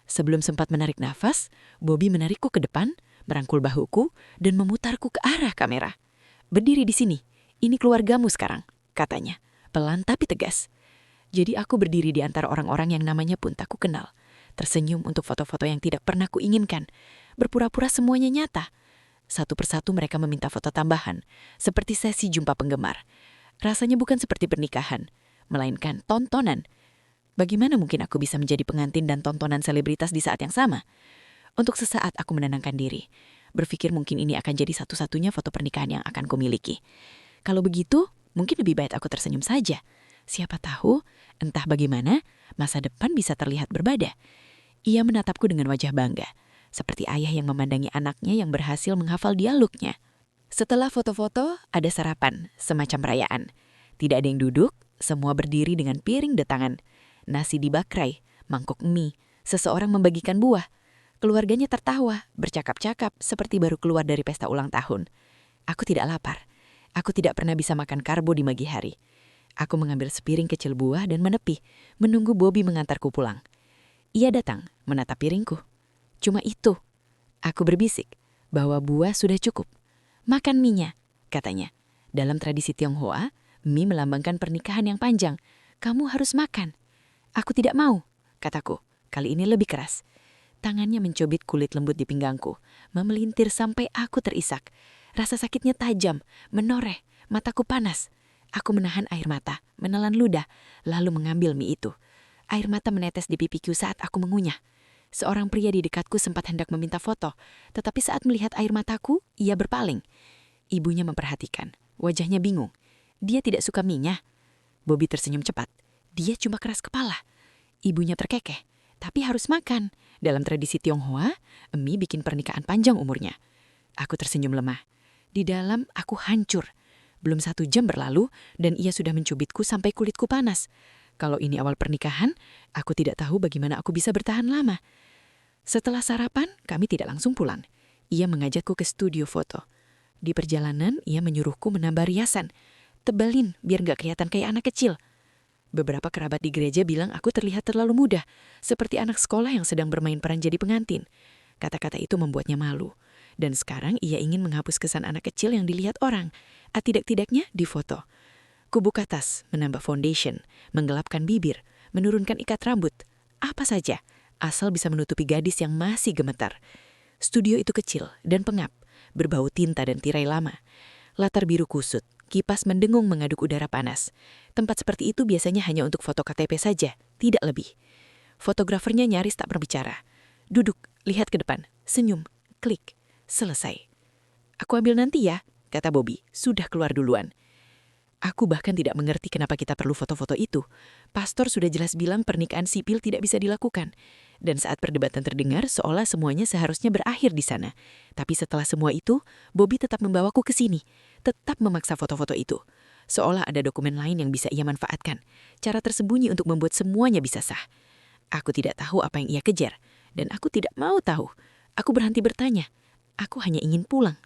Sebelum sempat menarik nafas, Bobby menarikku ke depan, merangkul bahuku, dan memutarku ke arah kamera. Berdiri di sini, ini keluargamu sekarang, katanya, pelan tapi tegas. Jadi aku berdiri di antara orang-orang yang namanya pun tak ku kenal, tersenyum untuk foto-foto yang tidak pernah kuinginkan, berpura-pura semuanya nyata. Satu persatu mereka meminta foto tambahan, seperti sesi jumpa penggemar. Rasanya bukan seperti pernikahan, melainkan tontonan. Bagaimana mungkin aku bisa menjadi pengantin dan tontonan selebritas di saat yang sama? Untuk sesaat aku menenangkan diri, berpikir mungkin ini akan jadi satu-satunya foto pernikahan yang akan kumiliki. Kalau begitu, mungkin lebih baik aku tersenyum saja. Siapa tahu, entah bagaimana, masa depan bisa terlihat berbeda. Ia menatapku dengan wajah bangga, seperti ayah yang memandangi anaknya yang berhasil menghafal dialognya. Setelah foto-foto, ada sarapan, semacam perayaan. Tidak ada yang duduk, semua berdiri dengan piring di tangan. Nasi dibakrai, mangkok mie, seseorang membagikan buah. Keluarganya tertawa, bercakap-cakap seperti baru keluar dari pesta ulang tahun. Aku tidak lapar. Aku tidak pernah bisa makan karbo di pagi hari. Aku mengambil sepiring kecil buah dan menepi, menunggu Bobby mengantarku pulang. Ia datang, menatap piringku. Cuma itu. Aku berbisik bahwa buah sudah cukup. Makan mie-nya, katanya. Dalam tradisi Tionghoa, mie melambangkan pernikahan yang panjang. Kamu harus makan. Aku tidak mau. kataku. Kali ini lebih keras. Tangannya mencubit kulit lembut di pinggangku, memelintir sampai aku terisak. Rasa sakitnya tajam, menoreh, mataku panas. Aku menahan air mata, menelan ludah, lalu mengambil mie itu. Air mata menetes di pipiku saat aku mengunyah. Seorang pria di dekatku sempat hendak meminta foto, tetapi saat melihat air mataku, ia berpaling. Ibunya memperhatikan, wajahnya bingung. Dia tidak suka mie-nya. Bobby tersenyum cepat. Dia cuma keras kepala. Ibunya terkekeh, tapi harus makan. Dalam tradisi Tionghoa, mie bikin pernikahan panjang umurnya. Aku tersenyum lemah. Di dalam aku hancur. Belum 1 jam berlalu dan ia sudah mencubitku sampai kulitku panas. Kalau ini awal pernikahan, aku tidak tahu bagaimana aku bisa bertahan lama. Setelah sarapan, kami tidak langsung pulang. Ia mengajakku ke studio foto. Di perjalanan, ia menyuruhku menambah riasan. Tebalin biar gak kelihatan kayak anak kecil. Beberapa kerabat di gereja bilang aku terlihat terlalu muda, seperti anak sekolah yang sedang bermain peran jadi pengantin. Kata-kata itu membuatnya malu. Dan sekarang ia ingin menghapus kesan anak kecil yang dilihat orang. Tidak-tidaknya di foto. Kubuka tas, menambah foundation, menggelapkan bibir, menurunkan ikat rambut. Apa saja, asal bisa menutupi gadis yang masih gemetar. Studio itu kecil dan pengap, berbau tinta dan tirai lama. Latar biru kusut, kipas mendengung mengaduk udara panas. Tempat seperti itu biasanya hanya untuk foto KTP saja, tidak lebih. Fotografernya nyaris tak berbicara. Duduk, lihat ke depan, senyum, klik, selesai. Aku ambil nanti ya, kata Bobby, sudah keluar duluan. Aku bahkan tidak mengerti kenapa kita perlu foto-foto itu. Pastor sudah jelas bilang pernikahan sipil tidak bisa dilakukan. Dan saat perdebatan terdengar, seolah semuanya seharusnya berakhir di sana. Tapi setelah semua itu, Bobby tetap membawaku ke sini. Tetap memaksa foto-foto itu. Seolah ada dokumen lain yang bisa ia manfaatkan. Cara tersembunyi untuk membuat semuanya bisa sah. Aku tidak tahu apa yang ia kejar. Dan aku tidak mau tahu. Aku berhenti bertanya. Aku hanya ingin pulang.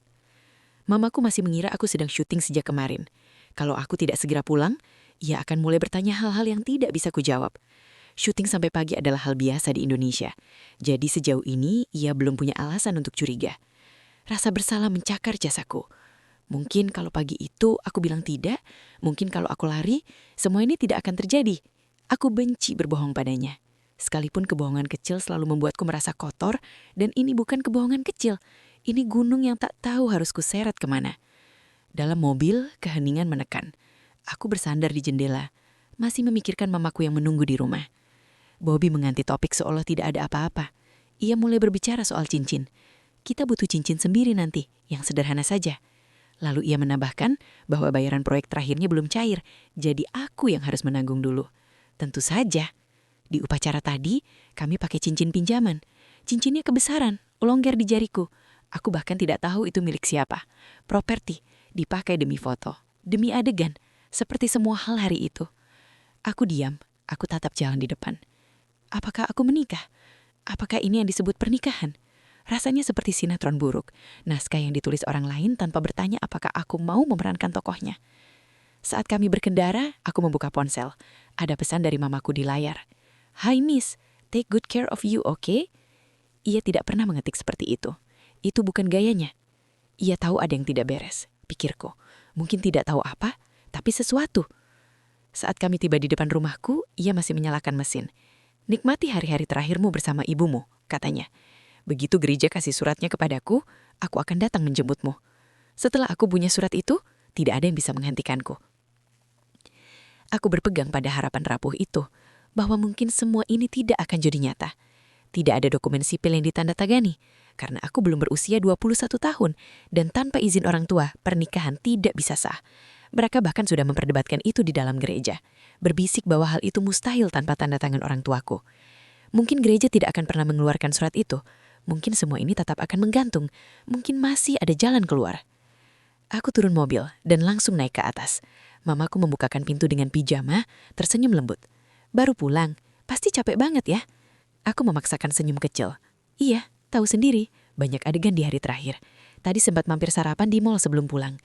Mamaku masih mengira aku sedang syuting sejak kemarin. Kalau aku tidak segera pulang, ia akan mulai bertanya hal-hal yang tidak bisa kujawab. Syuting sampai pagi adalah hal biasa di Indonesia. Jadi sejauh ini, ia belum punya alasan untuk curiga. Rasa bersalah mencakar jasaku. Mungkin kalau pagi itu aku bilang tidak, mungkin kalau aku lari, semua ini tidak akan terjadi. Aku benci berbohong padanya. Sekalipun kebohongan kecil selalu membuatku merasa kotor, dan ini bukan kebohongan kecil. Ini gunung yang tak tahu harus kuseret kemana. Dalam mobil, keheningan menekan. Aku bersandar di jendela, masih memikirkan mamaku yang menunggu di rumah. Bobby mengganti topik seolah tidak ada apa-apa. Ia mulai berbicara soal cincin. Kita butuh cincin sendiri nanti, yang sederhana saja. Lalu ia menambahkan bahwa bayaran proyek terakhirnya belum cair, jadi aku yang harus menanggung dulu. Tentu saja. Di upacara tadi, kami pakai cincin pinjaman. Cincinnya kebesaran, longgar di jariku. Aku bahkan tidak tahu itu milik siapa. Properti. Dipakai demi foto, demi adegan, seperti semua hal hari itu. Aku diam, aku tatap jalan di depan. Apakah aku menikah? Apakah ini yang disebut pernikahan? Rasanya seperti sinetron buruk, naskah yang ditulis orang lain tanpa bertanya apakah aku mau memerankan tokohnya. Saat kami berkendara, aku membuka ponsel. Ada pesan dari mamaku di layar. Hi miss, take good care of you, okay? Ia tidak pernah mengetik seperti itu. Itu bukan gayanya. Ia tahu ada yang tidak beres. Pikirku, mungkin tidak tahu apa, tapi sesuatu. Saat kami tiba di depan rumahku, ia masih menyalakan mesin. Nikmati hari-hari terakhirmu bersama ibumu, katanya. Begitu gereja kasih suratnya kepadaku, aku akan datang menjemputmu. Setelah aku punya surat itu, tidak ada yang bisa menghentikanku. Aku berpegang pada harapan rapuh itu, bahwa mungkin semua ini tidak akan jadi nyata. Tidak ada dokumen sipil yang ditandatangani. Karena aku belum berusia 21 tahun dan tanpa izin orang tua, pernikahan tidak bisa sah. Mereka bahkan sudah memperdebatkan itu di dalam gereja, berbisik bahwa hal itu mustahil tanpa tanda tangan orang tuaku. Mungkin gereja tidak akan pernah mengeluarkan surat itu. Mungkin semua ini tetap akan menggantung. Mungkin masih ada jalan keluar. Aku turun mobil dan langsung naik ke atas. Mamaku membukakan pintu dengan pijama, tersenyum lembut. Baru pulang, pasti capek banget ya. Aku memaksakan senyum kecil. Iya. Tahu sendiri, banyak adegan di hari terakhir. Tadi sempat mampir sarapan di mall sebelum pulang.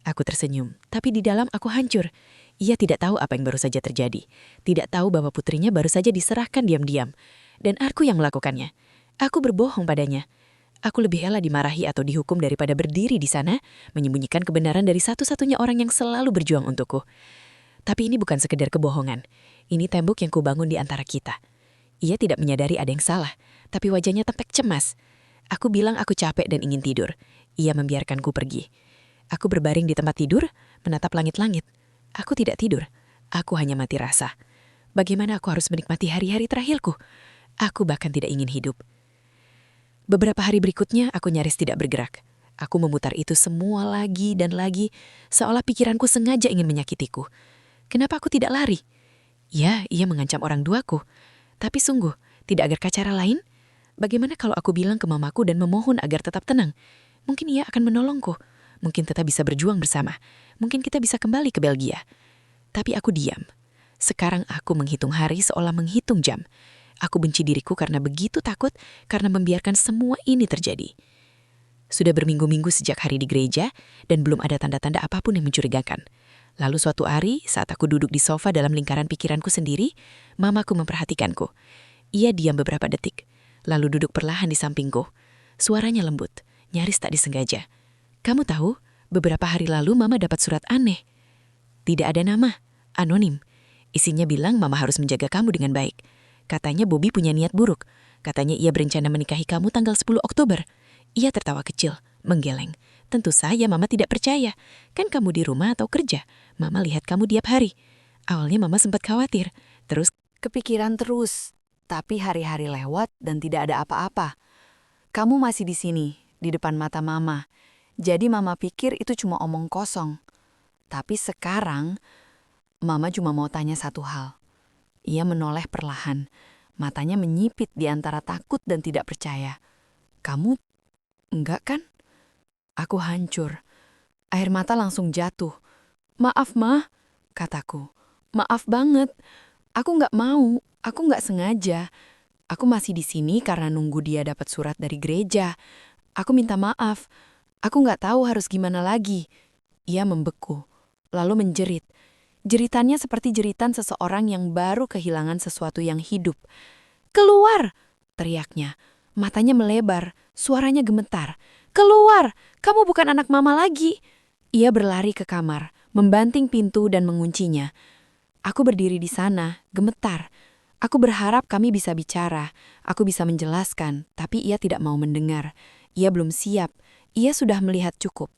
Aku tersenyum, tapi di dalam aku hancur. Ia tidak tahu apa yang baru saja terjadi. Tidak tahu bahwa putrinya baru saja diserahkan diam-diam. Dan aku yang melakukannya. Aku berbohong padanya. Aku lebih rela dimarahi atau dihukum daripada berdiri di sana, menyembunyikan kebenaran dari satu-satunya orang yang selalu berjuang untukku. Tapi ini bukan sekedar kebohongan. Ini tembok yang kubangun di antara kita. Ia tidak menyadari ada yang salah, tapi wajahnya tampak cemas. Aku bilang aku capek dan ingin tidur. Ia membiarkanku pergi. Aku berbaring di tempat tidur, menatap langit-langit. Aku tidak tidur. Aku hanya mati rasa. Bagaimana aku harus menikmati hari-hari terakhirku? Aku bahkan tidak ingin hidup. Beberapa hari berikutnya, aku nyaris tidak bergerak. Aku memutar itu semua lagi dan lagi, seolah pikiranku sengaja ingin menyakitiku. Kenapa aku tidak lari? Ya, ia mengancam orang tuaku. Tapi sungguh, tidak adakah cara lain? Bagaimana kalau aku bilang ke mamaku dan memohon agar tetap tenang? Mungkin ia akan menolongku. Mungkin tetap bisa berjuang bersama. Mungkin kita bisa kembali ke Belgia. Tapi aku diam. Sekarang aku menghitung hari seolah menghitung jam. Aku benci diriku karena begitu takut, karena membiarkan semua ini terjadi. Sudah berminggu-minggu sejak hari di gereja, dan belum ada tanda-tanda apapun yang mencurigakan. Lalu suatu hari, saat aku duduk di sofa dalam lingkaran pikiranku sendiri, mamaku memperhatikanku. Ia diam beberapa detik, lalu duduk perlahan di sampingku. Suaranya lembut, nyaris tak disengaja. Kamu tahu, beberapa hari lalu mama dapat surat aneh. Tidak ada nama, anonim. Isinya bilang mama harus menjaga kamu dengan baik. Katanya Bobby punya niat buruk. Katanya ia berencana menikahi kamu tanggal 10 Oktober. Ia tertawa kecil, menggeleng. Tentu saja mama tidak percaya. Kan kamu di rumah atau kerja. Mama lihat kamu tiap hari. Awalnya mama sempat khawatir. Terus Kepikiran terus, tapi hari-hari lewat dan tidak ada apa-apa. Kamu masih di sini, di depan mata mama. Jadi mama pikir itu cuma omong kosong. Tapi sekarang, mama cuma mau tanya satu hal. Ia menoleh perlahan. Matanya menyipit di antara takut dan tidak percaya. Kamu enggak kan? Aku hancur. Air mata langsung jatuh. Maaf, Ma, kataku. Maaf banget. Aku nggak mau. Aku nggak sengaja. Aku masih di sini karena nunggu dia dapat surat dari gereja. Aku minta maaf. Aku nggak tahu harus gimana lagi. Ia membeku, lalu menjerit. Jeritannya seperti jeritan seseorang yang baru kehilangan sesuatu yang hidup. Keluar! Teriaknya. Matanya melebar, suaranya gemetar. Keluar! Kamu bukan anak mama lagi. Ia berlari ke kamar, membanting pintu dan menguncinya. Aku berdiri di sana, gemetar. Aku berharap kami bisa bicara. Aku bisa menjelaskan, tapi ia tidak mau mendengar. Ia belum siap. Ia sudah melihat cukup.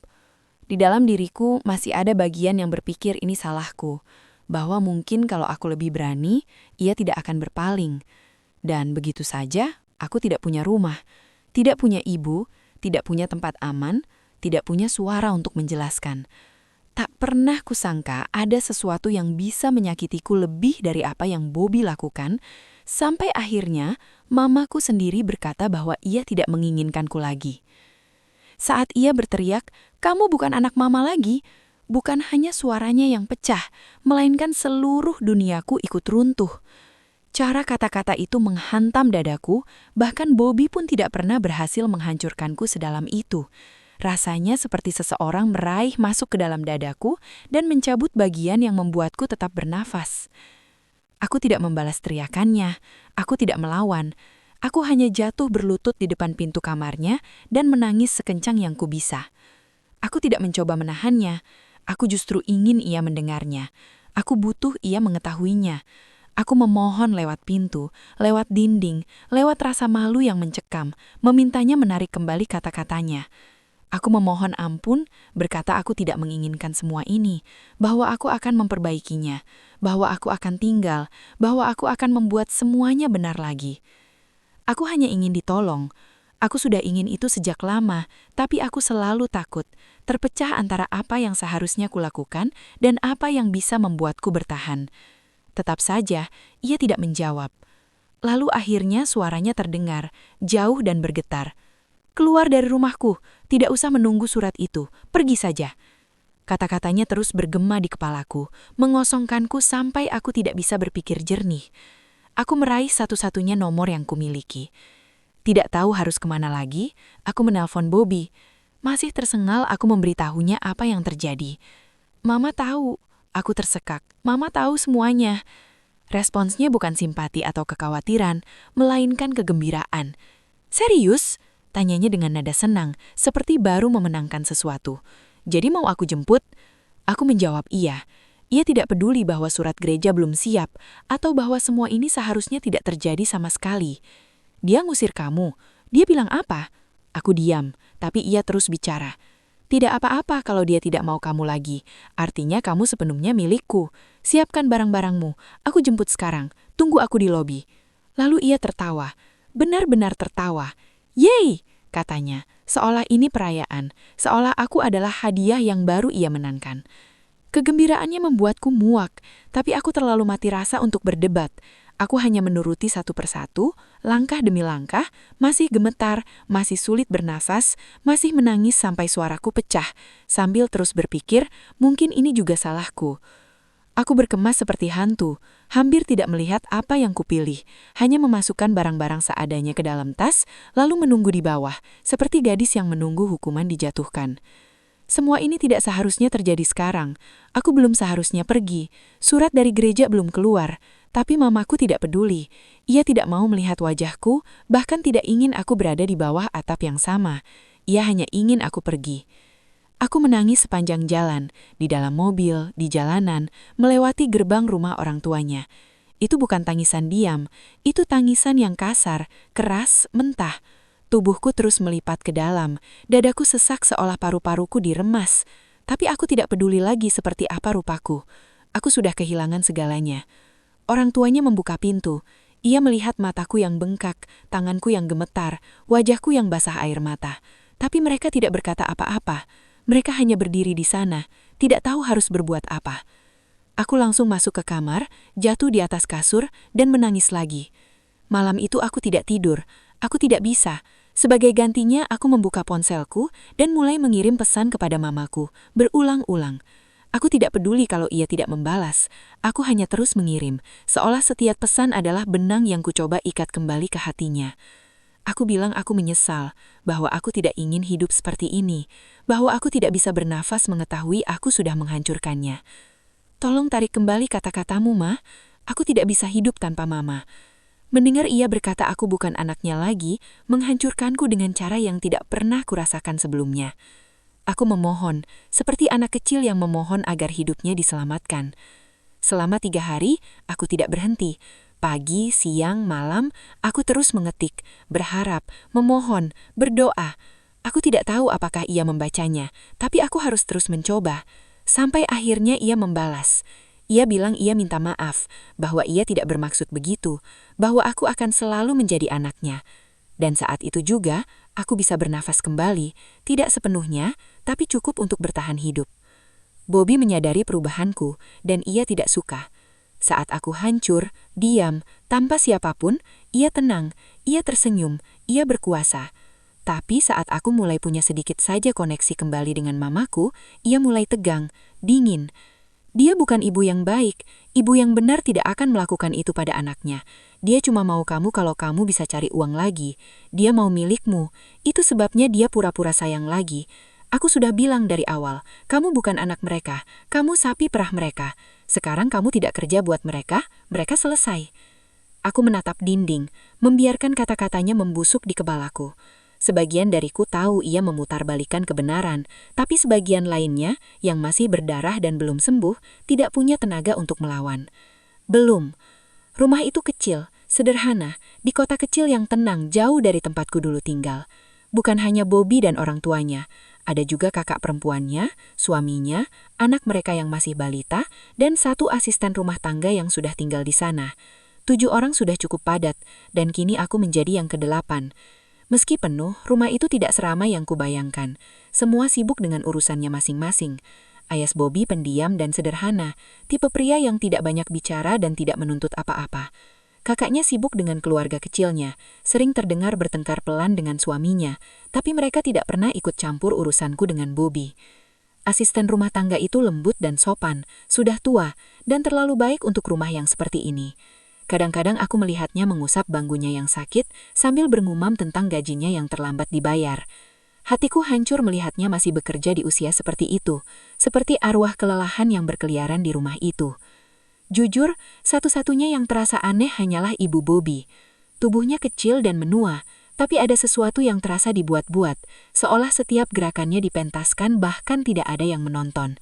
Di dalam diriku masih ada bagian yang berpikir ini salahku. Bahwa mungkin kalau aku lebih berani, ia tidak akan berpaling. Dan begitu saja, aku tidak punya rumah. Tidak punya ibu, tidak punya tempat aman, tidak punya suara untuk menjelaskan. Tak pernah kusangka ada sesuatu yang bisa menyakitiku lebih dari apa yang Bobby lakukan, sampai akhirnya mamaku sendiri berkata bahwa ia tidak menginginkanku lagi. Saat ia berteriak, "Kamu bukan anak mama lagi," bukan hanya suaranya yang pecah, melainkan seluruh duniaku ikut runtuh. Cara kata-kata itu menghantam dadaku, bahkan Bobby pun tidak pernah berhasil menghancurkanku sedalam itu. Rasanya seperti seseorang meraih masuk ke dalam dadaku dan mencabut bagian yang membuatku tetap bernafas. Aku tidak membalas teriakannya, aku tidak melawan. Aku hanya jatuh berlutut di depan pintu kamarnya dan menangis sekencang yang kubisa. Aku tidak mencoba menahannya, aku justru ingin ia mendengarnya. Aku butuh ia mengetahuinya. Aku memohon lewat pintu, lewat dinding, lewat rasa malu yang mencekam, memintanya menarik kembali kata-katanya. Aku memohon ampun, berkata aku tidak menginginkan semua ini, bahwa aku akan memperbaikinya, bahwa aku akan tinggal, bahwa aku akan membuat semuanya benar lagi. Aku hanya ingin ditolong. Aku sudah ingin itu sejak lama, tapi aku selalu takut, terpecah antara apa yang seharusnya kulakukan dan apa yang bisa membuatku bertahan. Tetap saja, ia tidak menjawab. Lalu akhirnya suaranya terdengar, jauh dan bergetar. Keluar dari rumahku, tidak usah menunggu surat itu, pergi saja. Kata-katanya terus bergema di kepalaku, mengosongkanku sampai aku tidak bisa berpikir jernih. Aku meraih satu-satunya nomor yang kumiliki. Tidak tahu harus kemana lagi, aku menelpon Bobby. Masih tersengal aku memberitahunya apa yang terjadi. Mama tahu, aku tersekak. Mama tahu semuanya. Responsnya bukan simpati atau kekhawatiran, melainkan kegembiraan. Serius? Tanyanya dengan nada senang, seperti baru memenangkan sesuatu. Jadi mau aku jemput? Aku menjawab iya. Ia tidak peduli bahwa surat gereja belum siap atau bahwa semua ini seharusnya tidak terjadi sama sekali. Dia ngusir kamu. Dia bilang apa? Aku diam, tapi ia terus bicara. Tidak apa-apa kalau dia tidak mau kamu lagi. Artinya kamu sepenuhnya milikku. Siapkan barang-barangmu. Aku jemput sekarang. Tunggu aku di lobi. Lalu ia tertawa. Benar-benar tertawa. Yeay, katanya. Seolah ini perayaan. Seolah aku adalah hadiah yang baru ia menangkan. Kegembiraannya membuatku muak, tapi aku terlalu mati rasa untuk berdebat. Aku hanya menuruti satu persatu, langkah demi langkah, masih gemetar, masih sulit bernafas, masih menangis sampai suaraku pecah, sambil terus berpikir, mungkin ini juga salahku. Aku berkemas seperti hantu, hampir tidak melihat apa yang kupilih, hanya memasukkan barang-barang seadanya ke dalam tas, lalu menunggu di bawah, seperti gadis yang menunggu hukuman dijatuhkan. Semua ini tidak seharusnya terjadi sekarang. Aku belum seharusnya pergi. Surat dari gereja belum keluar. Tapi mamaku tidak peduli. Ia tidak mau melihat wajahku, bahkan tidak ingin aku berada di bawah atap yang sama. Ia hanya ingin aku pergi. Aku menangis sepanjang jalan, di dalam mobil, di jalanan, melewati gerbang rumah orang tuanya. Itu bukan tangisan diam, itu tangisan yang kasar, keras, mentah. Tubuhku terus melipat ke dalam, dadaku sesak seolah paru-paruku diremas. Tapi aku tidak peduli lagi seperti apa rupaku. Aku sudah kehilangan segalanya. Orang tuanya membuka pintu. Ia melihat mataku yang bengkak, tanganku yang gemetar, wajahku yang basah air mata. Tapi mereka tidak berkata apa-apa. Mereka hanya berdiri di sana, tidak tahu harus berbuat apa. Aku langsung masuk ke kamar, jatuh di atas kasur, dan menangis lagi. Malam itu aku tidak tidur. Aku tidak bisa. Sebagai gantinya, aku membuka ponselku dan mulai mengirim pesan kepada mamaku, berulang-ulang. Aku tidak peduli kalau ia tidak membalas. Aku hanya terus mengirim, seolah setiap pesan adalah benang yang kucoba ikat kembali ke hatinya. Aku bilang aku menyesal, bahwa aku tidak ingin hidup seperti ini, bahwa aku tidak bisa bernafas mengetahui aku sudah menghancurkannya. Tolong tarik kembali kata-katamu, Ma. Aku tidak bisa hidup tanpa Mama. Mendengar ia berkata aku bukan anaknya lagi, menghancurkanku dengan cara yang tidak pernah kurasakan sebelumnya. Aku memohon, seperti anak kecil yang memohon agar hidupnya diselamatkan. Selama 3 hari, aku tidak berhenti. Pagi, siang, malam, aku terus mengetik, berharap, memohon, berdoa. Aku tidak tahu apakah ia membacanya, tapi aku harus terus mencoba. Sampai akhirnya ia membalas. Ia bilang ia minta maaf, bahwa ia tidak bermaksud begitu, bahwa aku akan selalu menjadi anaknya. Dan saat itu juga, aku bisa bernafas kembali, tidak sepenuhnya, tapi cukup untuk bertahan hidup. Bobby menyadari perubahanku, dan ia tidak suka. Saat aku hancur, diam, tanpa siapapun, ia tenang, ia tersenyum, ia berkuasa. Tapi saat aku mulai punya sedikit saja koneksi kembali dengan mamaku, ia mulai tegang, dingin. Dia bukan ibu yang baik. Ibu yang benar tidak akan melakukan itu pada anaknya. Dia cuma mau kamu kalau kamu bisa cari uang lagi. Dia mau milikmu. Itu sebabnya dia pura-pura sayang lagi. Aku sudah bilang dari awal, kamu bukan anak mereka. Kamu sapi perah mereka. Sekarang kamu tidak kerja buat mereka, mereka selesai. Aku menatap dinding, membiarkan kata-katanya membusuk di kepalaku. Sebagian dariku tahu ia memutarbalikkan kebenaran, tapi sebagian lainnya, yang masih berdarah dan belum sembuh, tidak punya tenaga untuk melawan. Belum. Rumah itu kecil, sederhana, di kota kecil yang tenang jauh dari tempatku dulu tinggal. Bukan hanya Bobby dan orang tuanya, ada juga kakak perempuannya, suaminya, anak mereka yang masih balita, dan 1 asisten rumah tangga yang sudah tinggal di sana. 7 orang sudah cukup padat, dan kini aku menjadi yang ke-8. Meski penuh, rumah itu tidak seramai yang kubayangkan. Semua sibuk dengan urusannya masing-masing. Ayas Bobby pendiam dan sederhana, tipe pria yang tidak banyak bicara dan tidak menuntut apa-apa. Kakaknya sibuk dengan keluarga kecilnya, sering terdengar bertengkar pelan dengan suaminya, tapi mereka tidak pernah ikut campur urusanku dengan Bobby. Asisten rumah tangga itu lembut dan sopan, sudah tua, dan terlalu baik untuk rumah yang seperti ini. Kadang-kadang aku melihatnya mengusap bangkunya yang sakit sambil bergumam tentang gajinya yang terlambat dibayar. Hatiku hancur melihatnya masih bekerja di usia seperti itu, seperti arwah kelelahan yang berkeliaran di rumah itu. Jujur, satu-satunya yang terasa aneh hanyalah ibu Bobby. Tubuhnya kecil dan menua, tapi ada sesuatu yang terasa dibuat-buat, seolah setiap gerakannya dipentaskan bahkan tidak ada yang menonton.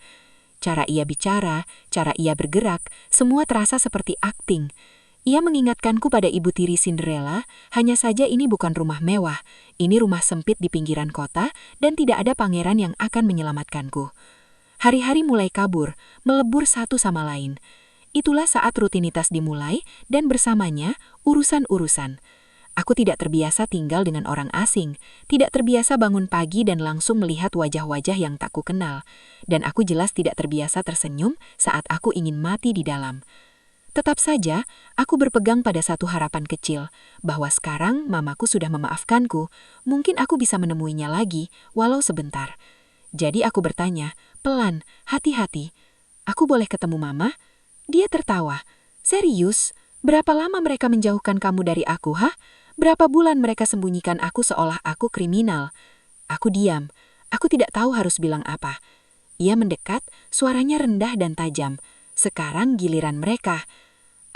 cara ia bicara, cara ia bergerak, semua terasa seperti akting. Ia mengingatkanku pada ibu tiri Cinderella, hanya saja ini bukan rumah mewah, ini rumah sempit di pinggiran kota dan tidak ada pangeran yang akan menyelamatkanku. Hari-hari mulai kabur, melebur satu sama lain. Itulah saat rutinitas dimulai dan bersamanya urusan-urusan. Aku tidak terbiasa tinggal dengan orang asing, tidak terbiasa bangun pagi dan langsung melihat wajah-wajah yang tak kukenal, dan aku jelas tidak terbiasa tersenyum saat aku ingin mati di dalam. Tetap saja, aku berpegang pada satu harapan kecil, bahwa sekarang mamaku sudah memaafkanku, mungkin aku bisa menemuinya lagi, walau sebentar. Jadi aku bertanya, pelan, hati-hati, "Aku boleh ketemu mama?" Dia tertawa. "Serius? Berapa lama mereka menjauhkan kamu dari aku, hah? Berapa bulan mereka sembunyikan aku seolah aku kriminal?" Aku diam. Aku tidak tahu harus bilang apa. Ia mendekat, suaranya rendah dan tajam. Sekarang giliran mereka.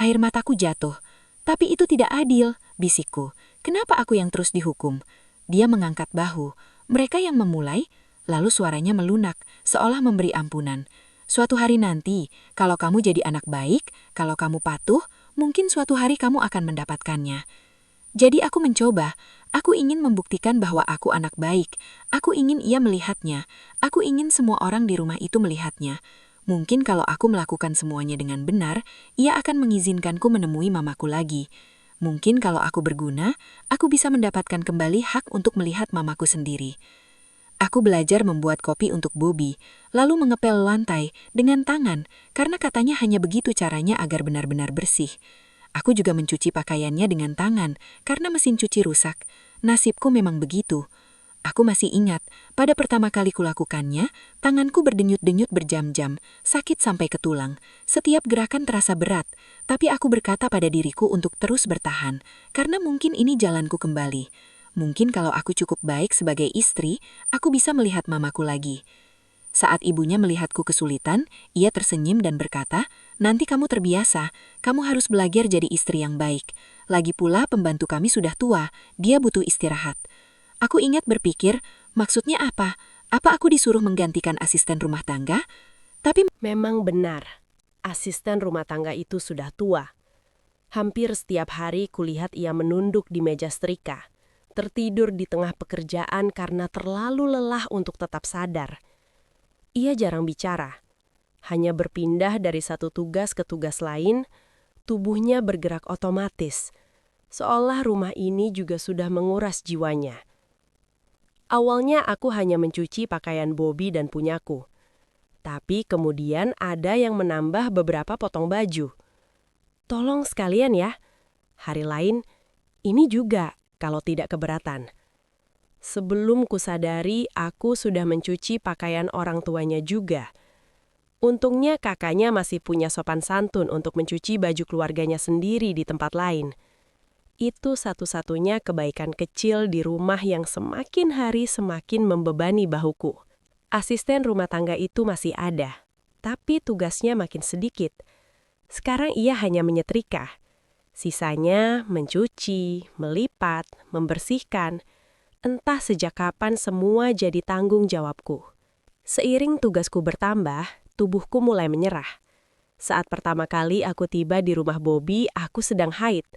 Air mataku jatuh. "Tapi itu tidak adil," bisikku. "Kenapa aku yang terus dihukum?" Dia mengangkat bahu. "Mereka yang memulai." Lalu suaranya melunak, seolah memberi ampunan. "Suatu hari nanti, kalau kamu jadi anak baik, kalau kamu patuh, mungkin suatu hari kamu akan mendapatkannya." Jadi aku mencoba. Aku ingin membuktikan bahwa aku anak baik. Aku ingin ia melihatnya. Aku ingin semua orang di rumah itu melihatnya. Mungkin kalau aku melakukan semuanya dengan benar, ia akan mengizinkanku menemui mamaku lagi. Mungkin kalau aku berguna, aku bisa mendapatkan kembali hak untuk melihat mamaku sendiri. Aku belajar membuat kopi untuk Bobby, lalu mengepel lantai dengan tangan, karena katanya hanya begitu caranya agar benar-benar bersih. Aku juga mencuci pakaiannya dengan tangan, karena mesin cuci rusak. Nasibku memang begitu. Aku masih ingat, pada pertama kali kulakukannya, tanganku berdenyut-denyut berjam-jam, sakit sampai ke tulang. Setiap gerakan terasa berat, tapi aku berkata pada diriku untuk terus bertahan, karena mungkin ini jalanku kembali. Mungkin kalau aku cukup baik sebagai istri, aku bisa melihat mamaku lagi. Saat ibunya melihatku kesulitan, ia tersenyum dan berkata, "Nanti kamu terbiasa, kamu harus belajar jadi istri yang baik. Lagi pula pembantu kami sudah tua, dia butuh istirahat." Aku ingat berpikir, maksudnya apa? Apa aku disuruh menggantikan asisten rumah tangga? Tapi Memang benar, asisten rumah tangga itu sudah tua. Hampir setiap hari kulihat ia menunduk di meja setrika, tertidur di tengah pekerjaan karena terlalu lelah untuk tetap sadar. Ia jarang bicara, hanya berpindah dari satu tugas ke tugas lain, tubuhnya bergerak otomatis, seolah rumah ini juga sudah menguras jiwanya. Awalnya aku hanya mencuci pakaian Bobby dan punyaku, tapi kemudian ada yang menambah beberapa potong baju. "Tolong sekalian ya." Hari lain, "Ini juga, kalau tidak keberatan." Sebelum kusadari, aku sudah mencuci pakaian orang tuanya juga. Untungnya kakaknya masih punya sopan santun untuk mencuci baju keluarganya sendiri di tempat lain. Itu satu-satunya kebaikan kecil di rumah yang semakin hari semakin membebani bahuku. Asisten rumah tangga itu masih ada, tapi tugasnya makin sedikit. Sekarang ia hanya menyetrika. Sisanya mencuci, melipat, membersihkan. Entah sejak kapan semua jadi tanggung jawabku. Seiring tugasku bertambah, tubuhku mulai menyerah. Saat pertama kali aku tiba di rumah Bobby, aku sedang haid.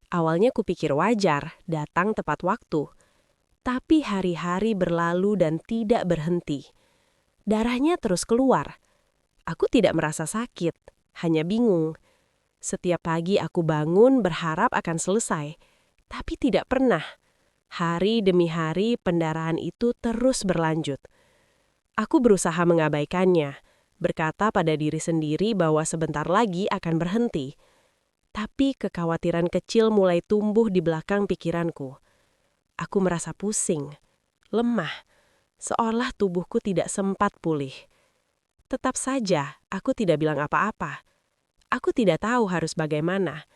Awalnya kupikir wajar, datang tepat waktu. Tapi hari-hari berlalu dan tidak berhenti. Darahnya terus keluar. Aku tidak merasa sakit, hanya bingung. Setiap pagi aku bangun berharap akan selesai, tapi tidak pernah. Hari demi hari pendarahan itu terus berlanjut. Aku berusaha mengabaikannya, berkata pada diri sendiri bahwa sebentar lagi akan berhenti. Tapi kekhawatiran kecil mulai tumbuh di belakang pikiranku. Aku merasa pusing, lemah, seolah tubuhku tidak sempat pulih. Tetap saja, aku tidak bilang apa-apa. Aku tidak tahu harus bagaimana.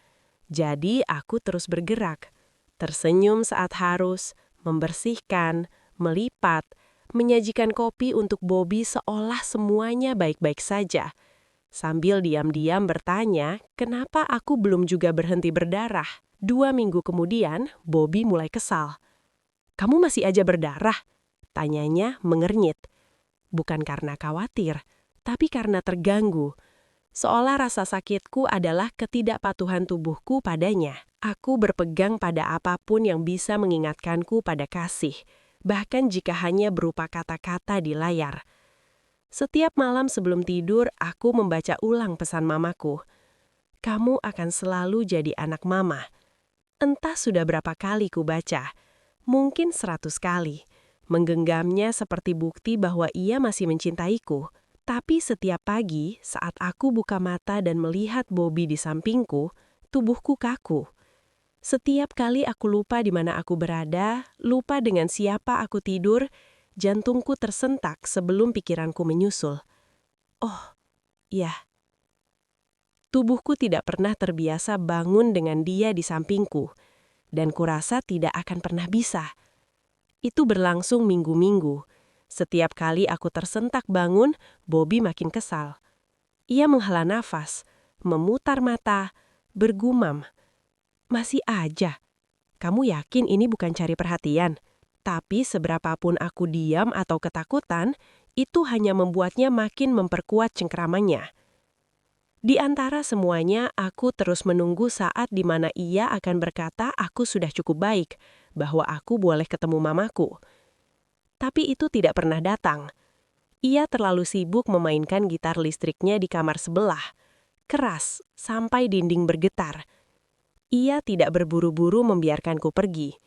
Jadi aku terus bergerak. Tersenyum saat harus, membersihkan, melipat, menyajikan kopi untuk Bobby seolah semuanya baik-baik saja. Sambil diam-diam bertanya, kenapa aku belum juga berhenti berdarah. 2 minggu kemudian, Bobby mulai kesal. "Kamu masih aja berdarah?" Tanyanya mengernyit. Bukan karena khawatir, tapi karena terganggu. Seolah rasa sakitku adalah ketidakpatuhan tubuhku padanya. Aku berpegang pada apapun yang bisa mengingatkanku pada kasih, bahkan jika hanya berupa kata-kata di layar. Setiap malam sebelum tidur, aku membaca ulang pesan mamaku. Kamu akan selalu jadi anak mama. Entah sudah berapa kali ku baca, mungkin 100 kali. Menggenggamnya seperti bukti bahwa ia masih mencintaiku. Tapi setiap pagi saat aku buka mata dan melihat Bobby di sampingku, tubuhku kaku. Setiap kali aku lupa di mana aku berada, lupa dengan siapa aku tidur, jantungku tersentak sebelum pikiranku menyusul. Oh, ya. Tubuhku tidak pernah terbiasa bangun dengan dia di sampingku, dan kurasa tidak akan pernah bisa. Itu berlangsung minggu-minggu. Setiap kali aku tersentak bangun, Bobby makin kesal. Ia menghela nafas, memutar mata, bergumam. Masih aja. Kamu yakin ini bukan cari perhatian? Tapi seberapapun aku diam atau ketakutan, itu hanya membuatnya makin memperkuat cengkeramannya. Di antara semuanya, aku terus menunggu saat di mana ia akan berkata aku sudah cukup baik, bahwa aku boleh ketemu mamaku. Tapi itu tidak pernah datang. Ia terlalu sibuk memainkan gitar listriknya di kamar sebelah. Keras, sampai dinding bergetar. Ia tidak berburu-buru membiarkanku pergi.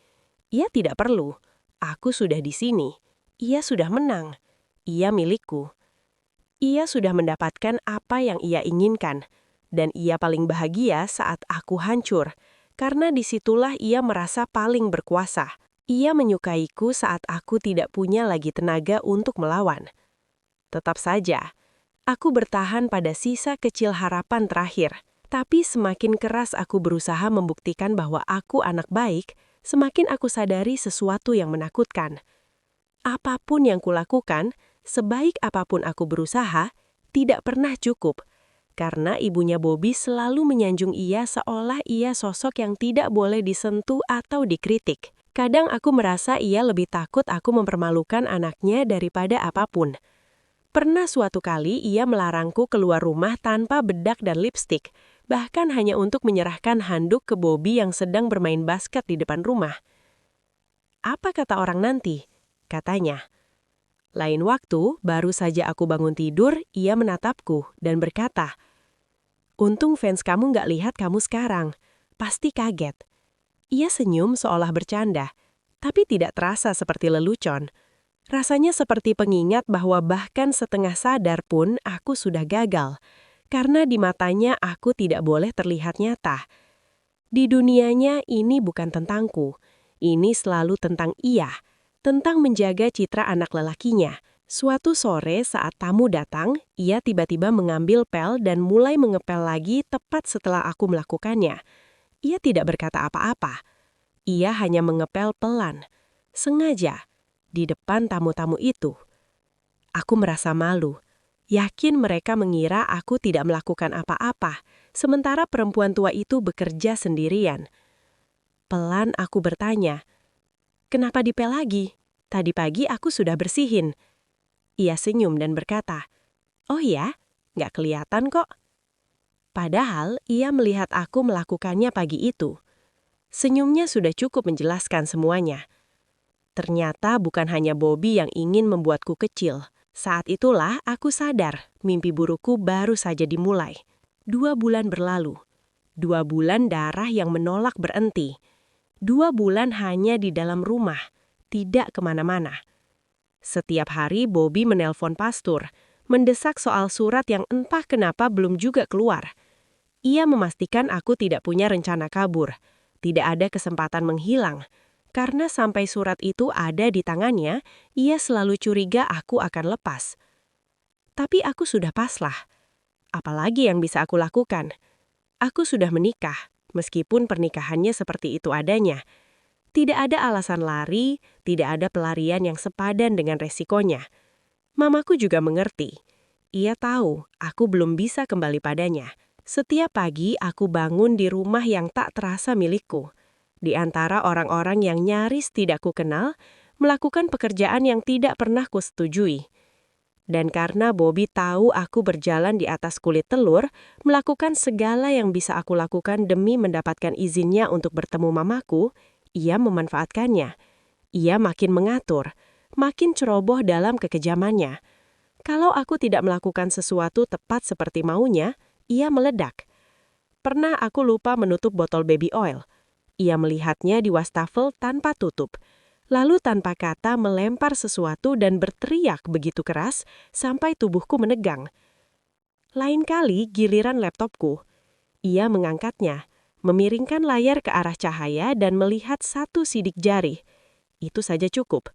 Ia tidak perlu. Aku sudah di sini. Ia sudah menang. Ia milikku. Ia sudah mendapatkan apa yang ia inginkan. Dan ia paling bahagia saat aku hancur. Karena disitulah ia merasa paling berkuasa. Ia menyukaiku saat aku tidak punya lagi tenaga untuk melawan. Tetap saja, aku bertahan pada sisa kecil harapan terakhir. Tapi semakin keras aku berusaha membuktikan bahwa aku anak baik, semakin aku sadari sesuatu yang menakutkan. Apapun yang kulakukan, sebaik apapun aku berusaha, tidak pernah cukup. Karena ibunya Bobby selalu menyanjung ia seolah ia sosok yang tidak boleh disentuh atau dikritik. Kadang aku merasa ia lebih takut aku mempermalukan anaknya daripada apapun. Pernah suatu kali ia melarangku keluar rumah tanpa bedak dan lipstik, bahkan hanya untuk menyerahkan handuk ke Bobby yang sedang bermain basket di depan rumah. Apa kata orang nanti? Katanya. Lain waktu, baru saja aku bangun tidur, ia menatapku dan berkata, "Untung fans kamu nggak lihat kamu sekarang. Pasti kaget." Ia senyum seolah bercanda, tapi tidak terasa seperti lelucon. Rasanya seperti pengingat bahwa bahkan setengah sadar pun aku sudah gagal, karena di matanya aku tidak boleh terlihat nyata. Di dunianya ini bukan tentangku, ini selalu tentang ia, tentang menjaga citra anak lelakinya. Suatu sore saat tamu datang, ia tiba-tiba mengambil pel dan mulai mengepel lagi tepat setelah aku melakukannya. Ia tidak berkata apa-apa. Ia hanya mengepel pelan, sengaja, di depan tamu-tamu itu. Aku merasa malu. Yakin mereka mengira aku tidak melakukan apa-apa, sementara perempuan tua itu bekerja sendirian. Pelan aku bertanya, "Kenapa dipel lagi? Tadi pagi aku sudah bersihin." Ia senyum dan berkata, "Oh ya, nggak kelihatan kok." Padahal ia melihat aku melakukannya pagi itu. Senyumnya sudah cukup menjelaskan semuanya. Ternyata bukan hanya Bobby yang ingin membuatku kecil. Saat itulah aku sadar mimpi burukku baru saja dimulai. 2 bulan berlalu. 2 bulan darah yang menolak berhenti. 2 bulan hanya di dalam rumah, tidak kemana-mana. Setiap hari Bobby menelpon pastor, mendesak soal surat yang entah kenapa belum juga keluar. Ia memastikan aku tidak punya rencana kabur, tidak ada kesempatan menghilang. Karena sampai surat itu ada di tangannya, ia selalu curiga aku akan lepas. Tapi aku sudah pasrah. Apalagi yang bisa aku lakukan? Aku sudah menikah, meskipun pernikahannya seperti itu adanya. Tidak ada alasan lari, tidak ada pelarian yang sepadan dengan resikonya. Mamaku juga mengerti. Ia tahu aku belum bisa kembali padanya. Setiap pagi aku bangun di rumah yang tak terasa milikku. Di antara orang-orang yang nyaris tidak kukenal, melakukan pekerjaan yang tidak pernah kusetujui. Dan karena Bobby tahu aku berjalan di atas kulit telur, melakukan segala yang bisa aku lakukan demi mendapatkan izinnya untuk bertemu mamaku, ia memanfaatkannya. Ia makin mengatur, makin ceroboh dalam kekejamannya. Kalau aku tidak melakukan sesuatu tepat seperti maunya, ia meledak. Pernah aku lupa menutup botol baby oil. Ia melihatnya di wastafel tanpa tutup. Lalu tanpa kata melempar sesuatu dan berteriak begitu keras sampai tubuhku menegang. Lain kali giliran laptopku. Ia mengangkatnya, memiringkan layar ke arah cahaya dan melihat satu sidik jari. Itu saja cukup.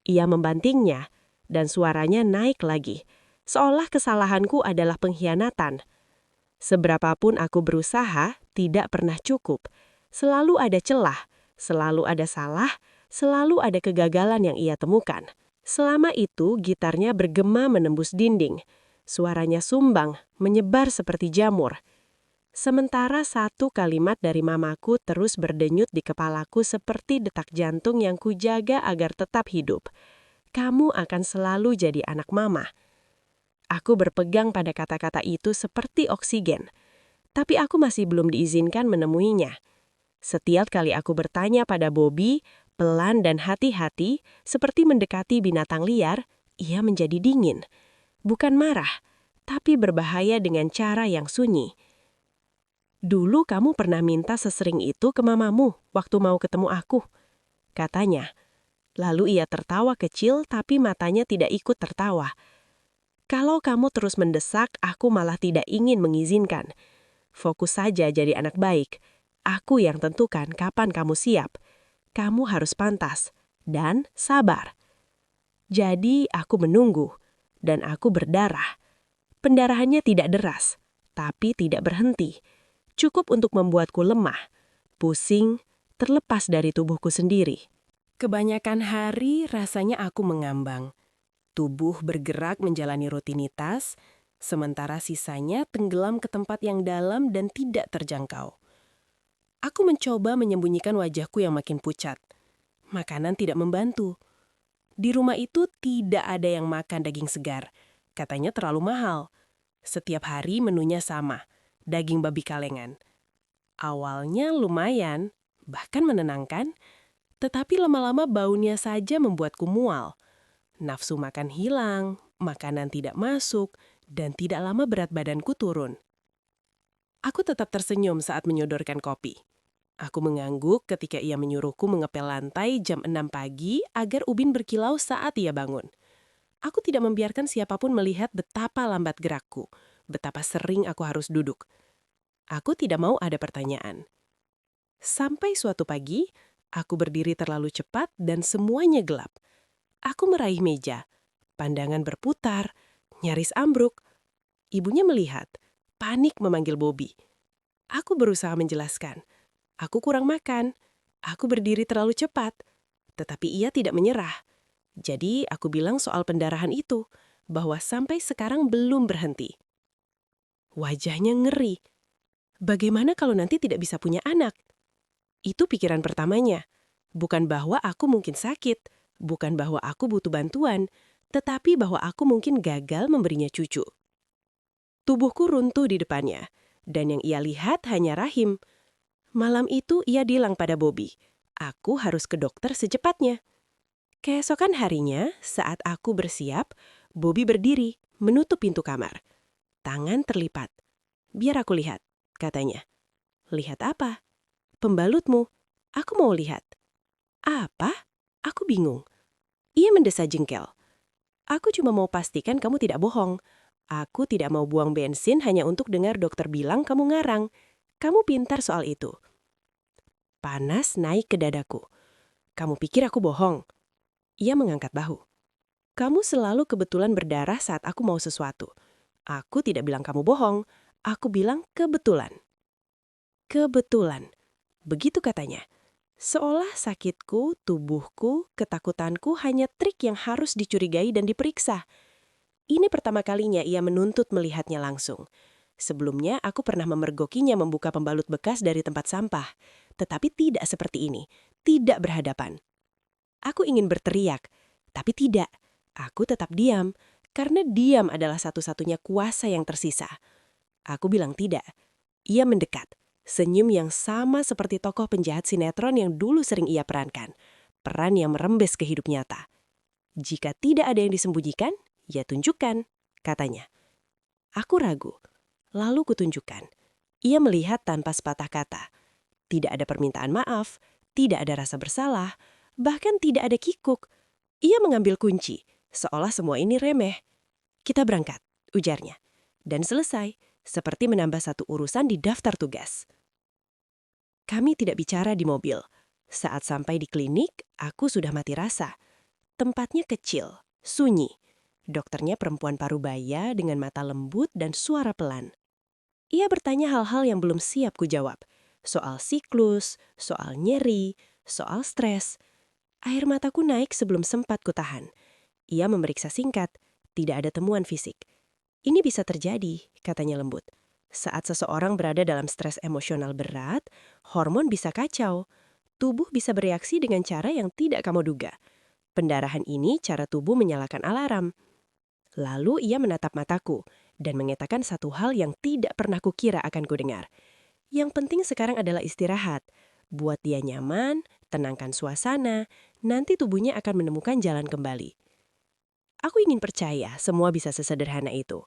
Ia membantingnya, dan suaranya naik lagi, seolah kesalahanku adalah pengkhianatan. Seberapapun aku berusaha, tidak pernah cukup. Selalu ada celah, selalu ada salah, selalu ada kegagalan yang ia temukan. Selama itu, gitarnya bergema menembus dinding. Suaranya sumbang, menyebar seperti jamur. Sementara satu kalimat dari mamaku terus berdenyut di kepalaku seperti detak jantung yang kujaga agar tetap hidup. Kamu akan selalu jadi anak mama. Aku berpegang pada kata-kata itu seperti oksigen. Tapi aku masih belum diizinkan menemuinya. Setiap kali aku bertanya pada Bobby, pelan dan hati-hati, seperti mendekati binatang liar, ia menjadi dingin. Bukan marah, tapi berbahaya dengan cara yang sunyi. Dulu kamu pernah minta sesering itu ke mamamu waktu mau ketemu aku, katanya. Lalu ia tertawa kecil tapi matanya tidak ikut tertawa. Kalau kamu terus mendesak, aku malah tidak ingin mengizinkan. Fokus saja jadi anak baik. Aku yang tentukan kapan kamu siap. Kamu harus pantas dan sabar. Jadi aku menunggu, dan aku berdarah. Pendarahannya tidak deras, tapi tidak berhenti. Cukup untuk membuatku lemah, pusing, terlepas dari tubuhku sendiri. Kebanyakan hari rasanya aku mengambang. Tubuh bergerak menjalani rutinitas, sementara sisanya tenggelam ke tempat yang dalam dan tidak terjangkau. Aku mencoba menyembunyikan wajahku yang makin pucat. Makanan tidak membantu. Di rumah itu tidak ada yang makan daging segar. Katanya terlalu mahal. Setiap hari menunya sama, daging babi kalengan. Awalnya lumayan, bahkan menenangkan, tetapi lama-lama baunya saja membuatku mual. Nafsu makan hilang, makanan tidak masuk, dan tidak lama berat badanku turun. Aku tetap tersenyum saat menyodorkan kopi. Aku mengangguk ketika ia menyuruhku mengepel lantai jam 6 pagi agar ubin berkilau saat ia bangun. Aku tidak membiarkan siapapun melihat betapa lambat gerakku, betapa sering aku harus duduk. Aku tidak mau ada pertanyaan. Sampai suatu pagi, aku berdiri terlalu cepat dan semuanya gelap. Aku meraih meja, pandangan berputar, nyaris ambruk. Ibunya melihat, panik memanggil Bobby. Aku berusaha menjelaskan. Aku kurang makan, aku berdiri terlalu cepat, tetapi ia tidak menyerah. Jadi aku bilang soal pendarahan itu, bahwa sampai sekarang belum berhenti. Wajahnya ngeri. Bagaimana kalau nanti tidak bisa punya anak? Itu pikiran pertamanya. Bukan bahwa aku mungkin sakit, bukan bahwa aku butuh bantuan, tetapi bahwa aku mungkin gagal memberinya cucu. Tubuhku runtuh di depannya, dan yang ia lihat hanya rahim. Malam itu ia bilang pada Bobby, aku harus ke dokter secepatnya. Keesokan harinya, saat aku bersiap, Bobby berdiri, menutup pintu kamar. Tangan terlipat. Biar aku lihat, katanya. Lihat apa? Pembalutmu. Aku mau lihat. Apa? Aku bingung. Ia mendesah jengkel. Aku cuma mau pastikan kamu tidak bohong. Aku tidak mau buang bensin hanya untuk dengar dokter bilang kamu ngarang. Kamu pintar soal itu. Panas naik ke dadaku. Kamu pikir aku bohong? Ia mengangkat bahu. Kamu selalu kebetulan berdarah saat aku mau sesuatu. Aku tidak bilang kamu bohong. Aku bilang kebetulan. Kebetulan. Begitu katanya. Seolah sakitku, tubuhku, ketakutanku hanya trik yang harus dicurigai dan diperiksa. Ini pertama kalinya ia menuntut melihatnya langsung. Sebelumnya aku pernah memergokinya membuka pembalut bekas dari tempat sampah. Tetapi tidak seperti ini. Tidak berhadapan. Aku ingin berteriak. Tapi tidak. Aku tetap diam. Karena diam adalah satu-satunya kuasa yang tersisa. Aku bilang tidak. Ia mendekat. Senyum yang sama seperti tokoh penjahat sinetron yang dulu sering ia perankan. Peran yang merembes ke hidup nyata. Jika tidak ada yang disembunyikan, ya tunjukkan, katanya. Aku ragu. Lalu kutunjukkan. Ia melihat tanpa sepatah kata. Tidak ada permintaan maaf, tidak ada rasa bersalah, bahkan tidak ada kikuk. Ia mengambil kunci, seolah semua ini remeh. Kita berangkat, ujarnya. Dan selesai, seperti menambah satu urusan di daftar tugas. Kami tidak bicara di mobil. Saat sampai di klinik, aku sudah mati rasa. Tempatnya kecil, sunyi. Dokternya perempuan parubaya dengan mata lembut dan suara pelan. Ia bertanya hal-hal yang belum siap kujawab. Soal siklus, soal nyeri, soal stres. Air mataku naik sebelum sempat kutahan. Ia memeriksa singkat, tidak ada temuan fisik. Ini bisa terjadi, katanya lembut. Saat seseorang berada dalam stres emosional berat, hormon bisa kacau. Tubuh bisa bereaksi dengan cara yang tidak kamu duga. Pendarahan ini cara tubuh menyalakan alarm. Lalu ia menatap mataku dan mengatakan satu hal yang tidak pernah kukira akan kudengar. Yang penting sekarang adalah istirahat. Buat dia nyaman, tenangkan suasana, nanti tubuhnya akan menemukan jalan kembali. Aku ingin percaya semua bisa sesederhana itu.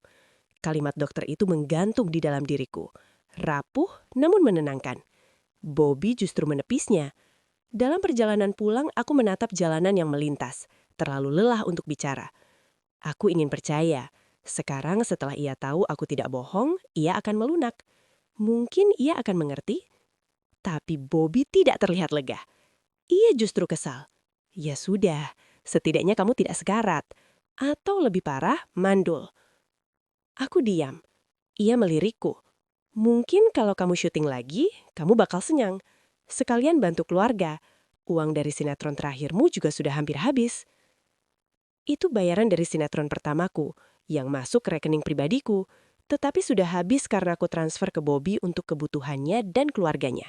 Kalimat dokter itu menggantung di dalam diriku. Rapuh namun menenangkan. Bobby justru menepisnya. Dalam perjalanan pulang aku menatap jalanan yang melintas. Terlalu lelah untuk bicara. Aku ingin percaya. Sekarang setelah ia tahu aku tidak bohong, ia akan melunak. Mungkin ia akan mengerti. Tapi Bobby tidak terlihat lega. Ia justru kesal. Ya sudah, setidaknya kamu tidak sekarat. Atau lebih parah, mandul. Aku diam. Ia melirikku. Mungkin kalau kamu syuting lagi, kamu bakal senyang. Sekalian bantu keluarga. Uang dari sinetron terakhirmu juga sudah hampir habis. Itu bayaran dari sinetron pertamaku, yang masuk ke rekening pribadiku. Tetapi sudah habis karena aku transfer ke Bobby untuk kebutuhannya dan keluarganya.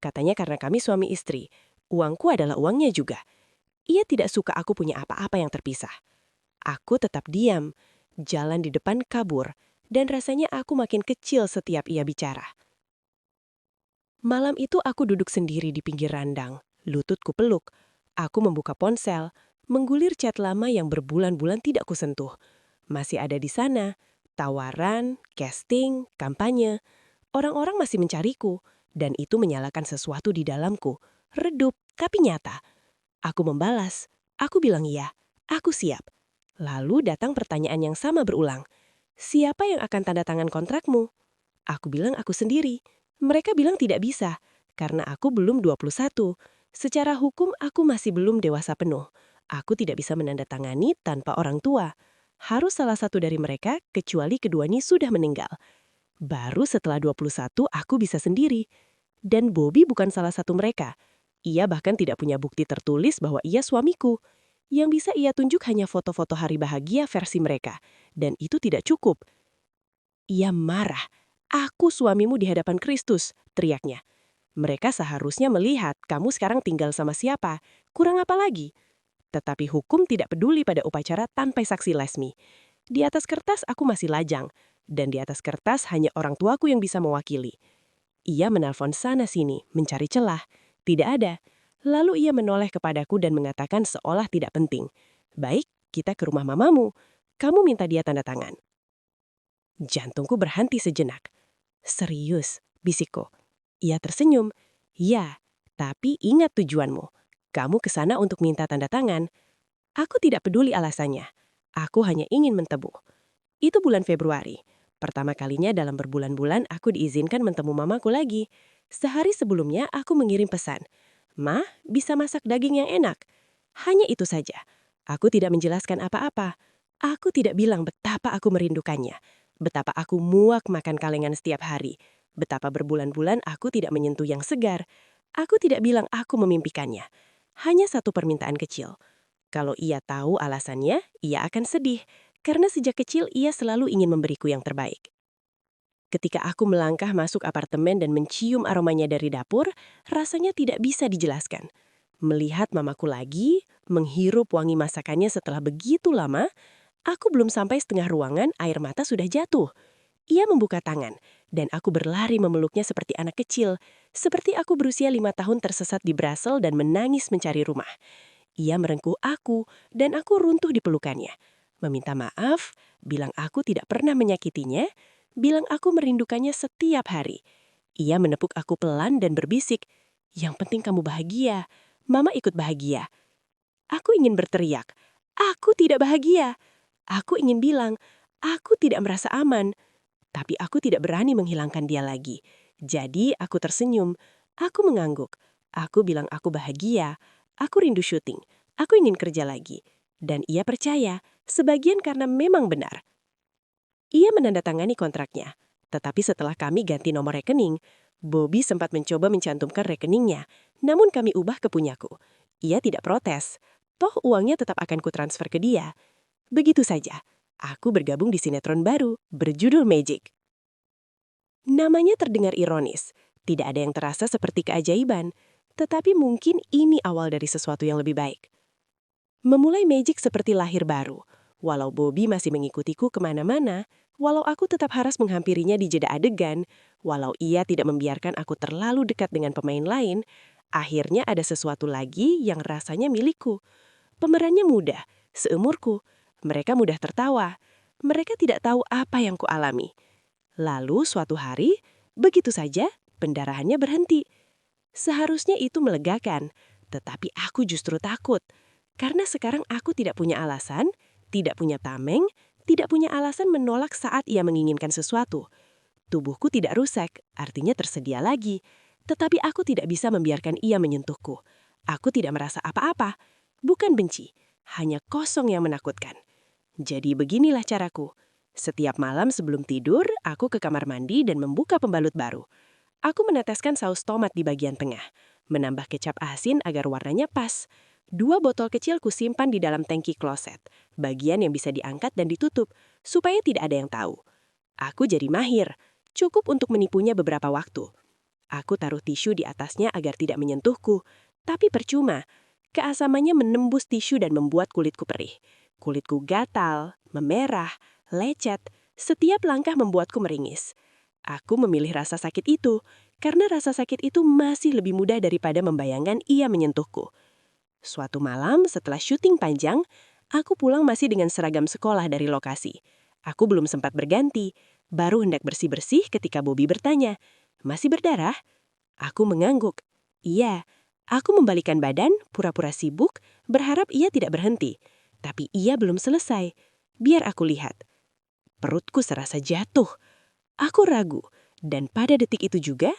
Katanya karena kami suami istri. Uangku adalah uangnya juga. Ia tidak suka aku punya apa-apa yang terpisah. Aku tetap diam. Jalan di depan kabur. Dan rasanya aku makin kecil setiap ia bicara. Malam itu aku duduk sendiri di pinggir randang. Lututku peluk. Aku membuka ponsel. Menggulir chat lama yang berbulan-bulan tidak kusentuh. Masih ada di sana. Tawaran, casting, kampanye. Orang-orang masih mencariku. Dan itu menyalakan sesuatu di dalamku. Redup, tapi nyata. Aku membalas. Aku bilang iya. Aku siap. Lalu datang pertanyaan yang sama berulang. Siapa yang akan tanda tangan kontrakmu? Aku bilang aku sendiri. Mereka bilang tidak bisa. Karena aku belum 21. Secara hukum aku masih belum dewasa penuh. Aku tidak bisa menandatangani tanpa orang tua. Harus salah satu dari mereka, kecuali keduanya sudah meninggal. Baru setelah 21 aku bisa sendiri. Dan Bobby bukan salah satu mereka. Ia bahkan tidak punya bukti tertulis bahwa ia suamiku. Yang bisa ia tunjuk hanya foto-foto hari bahagia versi mereka. Dan itu tidak cukup. Ia marah. Aku suamimu di hadapan Kristus, teriaknya. Mereka seharusnya melihat kamu sekarang tinggal sama siapa. Kurang apa lagi? Tetapi hukum tidak peduli pada upacara tanpa saksi resmi. Di atas kertas aku masih lajang, dan di atas kertas hanya orang tuaku yang bisa mewakili. Ia menelpon sana-sini, mencari celah. Tidak ada. Lalu ia menoleh kepadaku dan mengatakan seolah tidak penting. Baik, kita ke rumah mamamu. Kamu minta dia tanda tangan. Jantungku berhenti sejenak. Serius, bisikku. Ia tersenyum. Ya, tapi ingat tujuanmu. Kamu ke sana untuk minta tanda tangan. Aku tidak peduli alasannya. Aku hanya ingin mentebuh. Itu bulan Februari. Pertama kalinya dalam berbulan-bulan aku diizinkan mentemu mamaku lagi. Sehari sebelumnya aku mengirim pesan. Ma, bisa masak daging yang enak. Hanya itu saja. Aku tidak menjelaskan apa-apa. Aku tidak bilang betapa aku merindukannya. Betapa aku muak makan kalengan setiap hari. Betapa berbulan-bulan aku tidak menyentuh yang segar. Aku tidak bilang aku memimpikannya. Hanya satu permintaan kecil. Kalau ia tahu alasannya, ia akan sedih. Karena sejak kecil ia selalu ingin memberiku yang terbaik. Ketika aku melangkah masuk apartemen dan mencium aromanya dari dapur, rasanya tidak bisa dijelaskan. Melihat mamaku lagi, menghirup wangi masakannya setelah begitu lama, Aku belum sampai setengah ruangan, air mata sudah jatuh. Ia membuka tangan, dan aku berlari memeluknya seperti anak kecil, seperti aku berusia 5 tahun tersesat di Brussels dan menangis mencari rumah. Ia merengkuh aku, dan aku runtuh di pelukannya. Meminta maaf, bilang aku tidak pernah menyakitinya, bilang aku merindukannya setiap hari. Ia menepuk aku pelan dan berbisik, "Yang penting kamu bahagia. Mama ikut bahagia." Aku ingin berteriak, "Aku tidak bahagia." Aku ingin bilang, "Aku tidak merasa aman." Tapi aku tidak berani menghilangkan dia lagi. Jadi aku tersenyum. Aku mengangguk. Aku bilang aku bahagia. Aku rindu syuting. Aku ingin kerja lagi. Dan ia percaya, sebagian karena memang benar. Ia menandatangani kontraknya. Tetapi setelah kami ganti nomor rekening, Bobby sempat mencoba mencantumkan rekeningnya. Namun kami ubah ke punyaku. Ia tidak protes. Toh uangnya tetap akan kutransfer ke dia. Begitu saja. Aku bergabung di sinetron baru, berjudul Magic. Namanya terdengar ironis, tidak ada yang terasa seperti keajaiban, tetapi mungkin ini awal dari sesuatu yang lebih baik. Memulai Magic seperti lahir baru, walau Bobby masih mengikutiku kemana-mana, walau aku tetap harus menghampirinya di jeda adegan, walau ia tidak membiarkan aku terlalu dekat dengan pemain lain, akhirnya ada sesuatu lagi yang rasanya milikku. Pemerannya muda, seumurku, mereka mudah tertawa, mereka tidak tahu apa yang kualami. Lalu suatu hari, begitu saja pendarahannya berhenti. Seharusnya itu melegakan, tetapi aku justru takut. Karena sekarang aku tidak punya alasan, tidak punya tameng, tidak punya alasan menolak saat ia menginginkan sesuatu. Tubuhku tidak rusak, artinya tersedia lagi. Tetapi aku tidak bisa membiarkan ia menyentuhku. Aku tidak merasa apa-apa, bukan benci, hanya kosong yang menakutkan. Jadi beginilah caraku. Setiap malam sebelum tidur, aku ke kamar mandi dan membuka pembalut baru. Aku meneteskan saus tomat di bagian tengah, menambah kecap asin agar warnanya pas. 2 botol kecil kusimpan di dalam tangki kloset, bagian yang bisa diangkat dan ditutup, supaya tidak ada yang tahu. Aku jadi mahir, cukup untuk menipunya beberapa waktu. Aku taruh tisu di atasnya agar tidak menyentuhku, tapi percuma. Keasamannya menembus tisu dan membuat kulitku perih. Kulitku gatal, memerah, lecet, setiap langkah membuatku meringis. Aku memilih rasa sakit itu, karena rasa sakit itu masih lebih mudah daripada membayangkan ia menyentuhku. Suatu malam setelah syuting panjang, aku pulang masih dengan seragam sekolah dari lokasi. Aku belum sempat berganti, baru hendak bersih-bersih ketika Bobby bertanya, "Masih berdarah?" Aku mengangguk. "Iya." Aku membalikan badan, pura-pura sibuk, berharap ia tidak berhenti. Tapi ia belum selesai. Biar aku lihat. Perutku serasa jatuh. Aku ragu, dan pada detik itu juga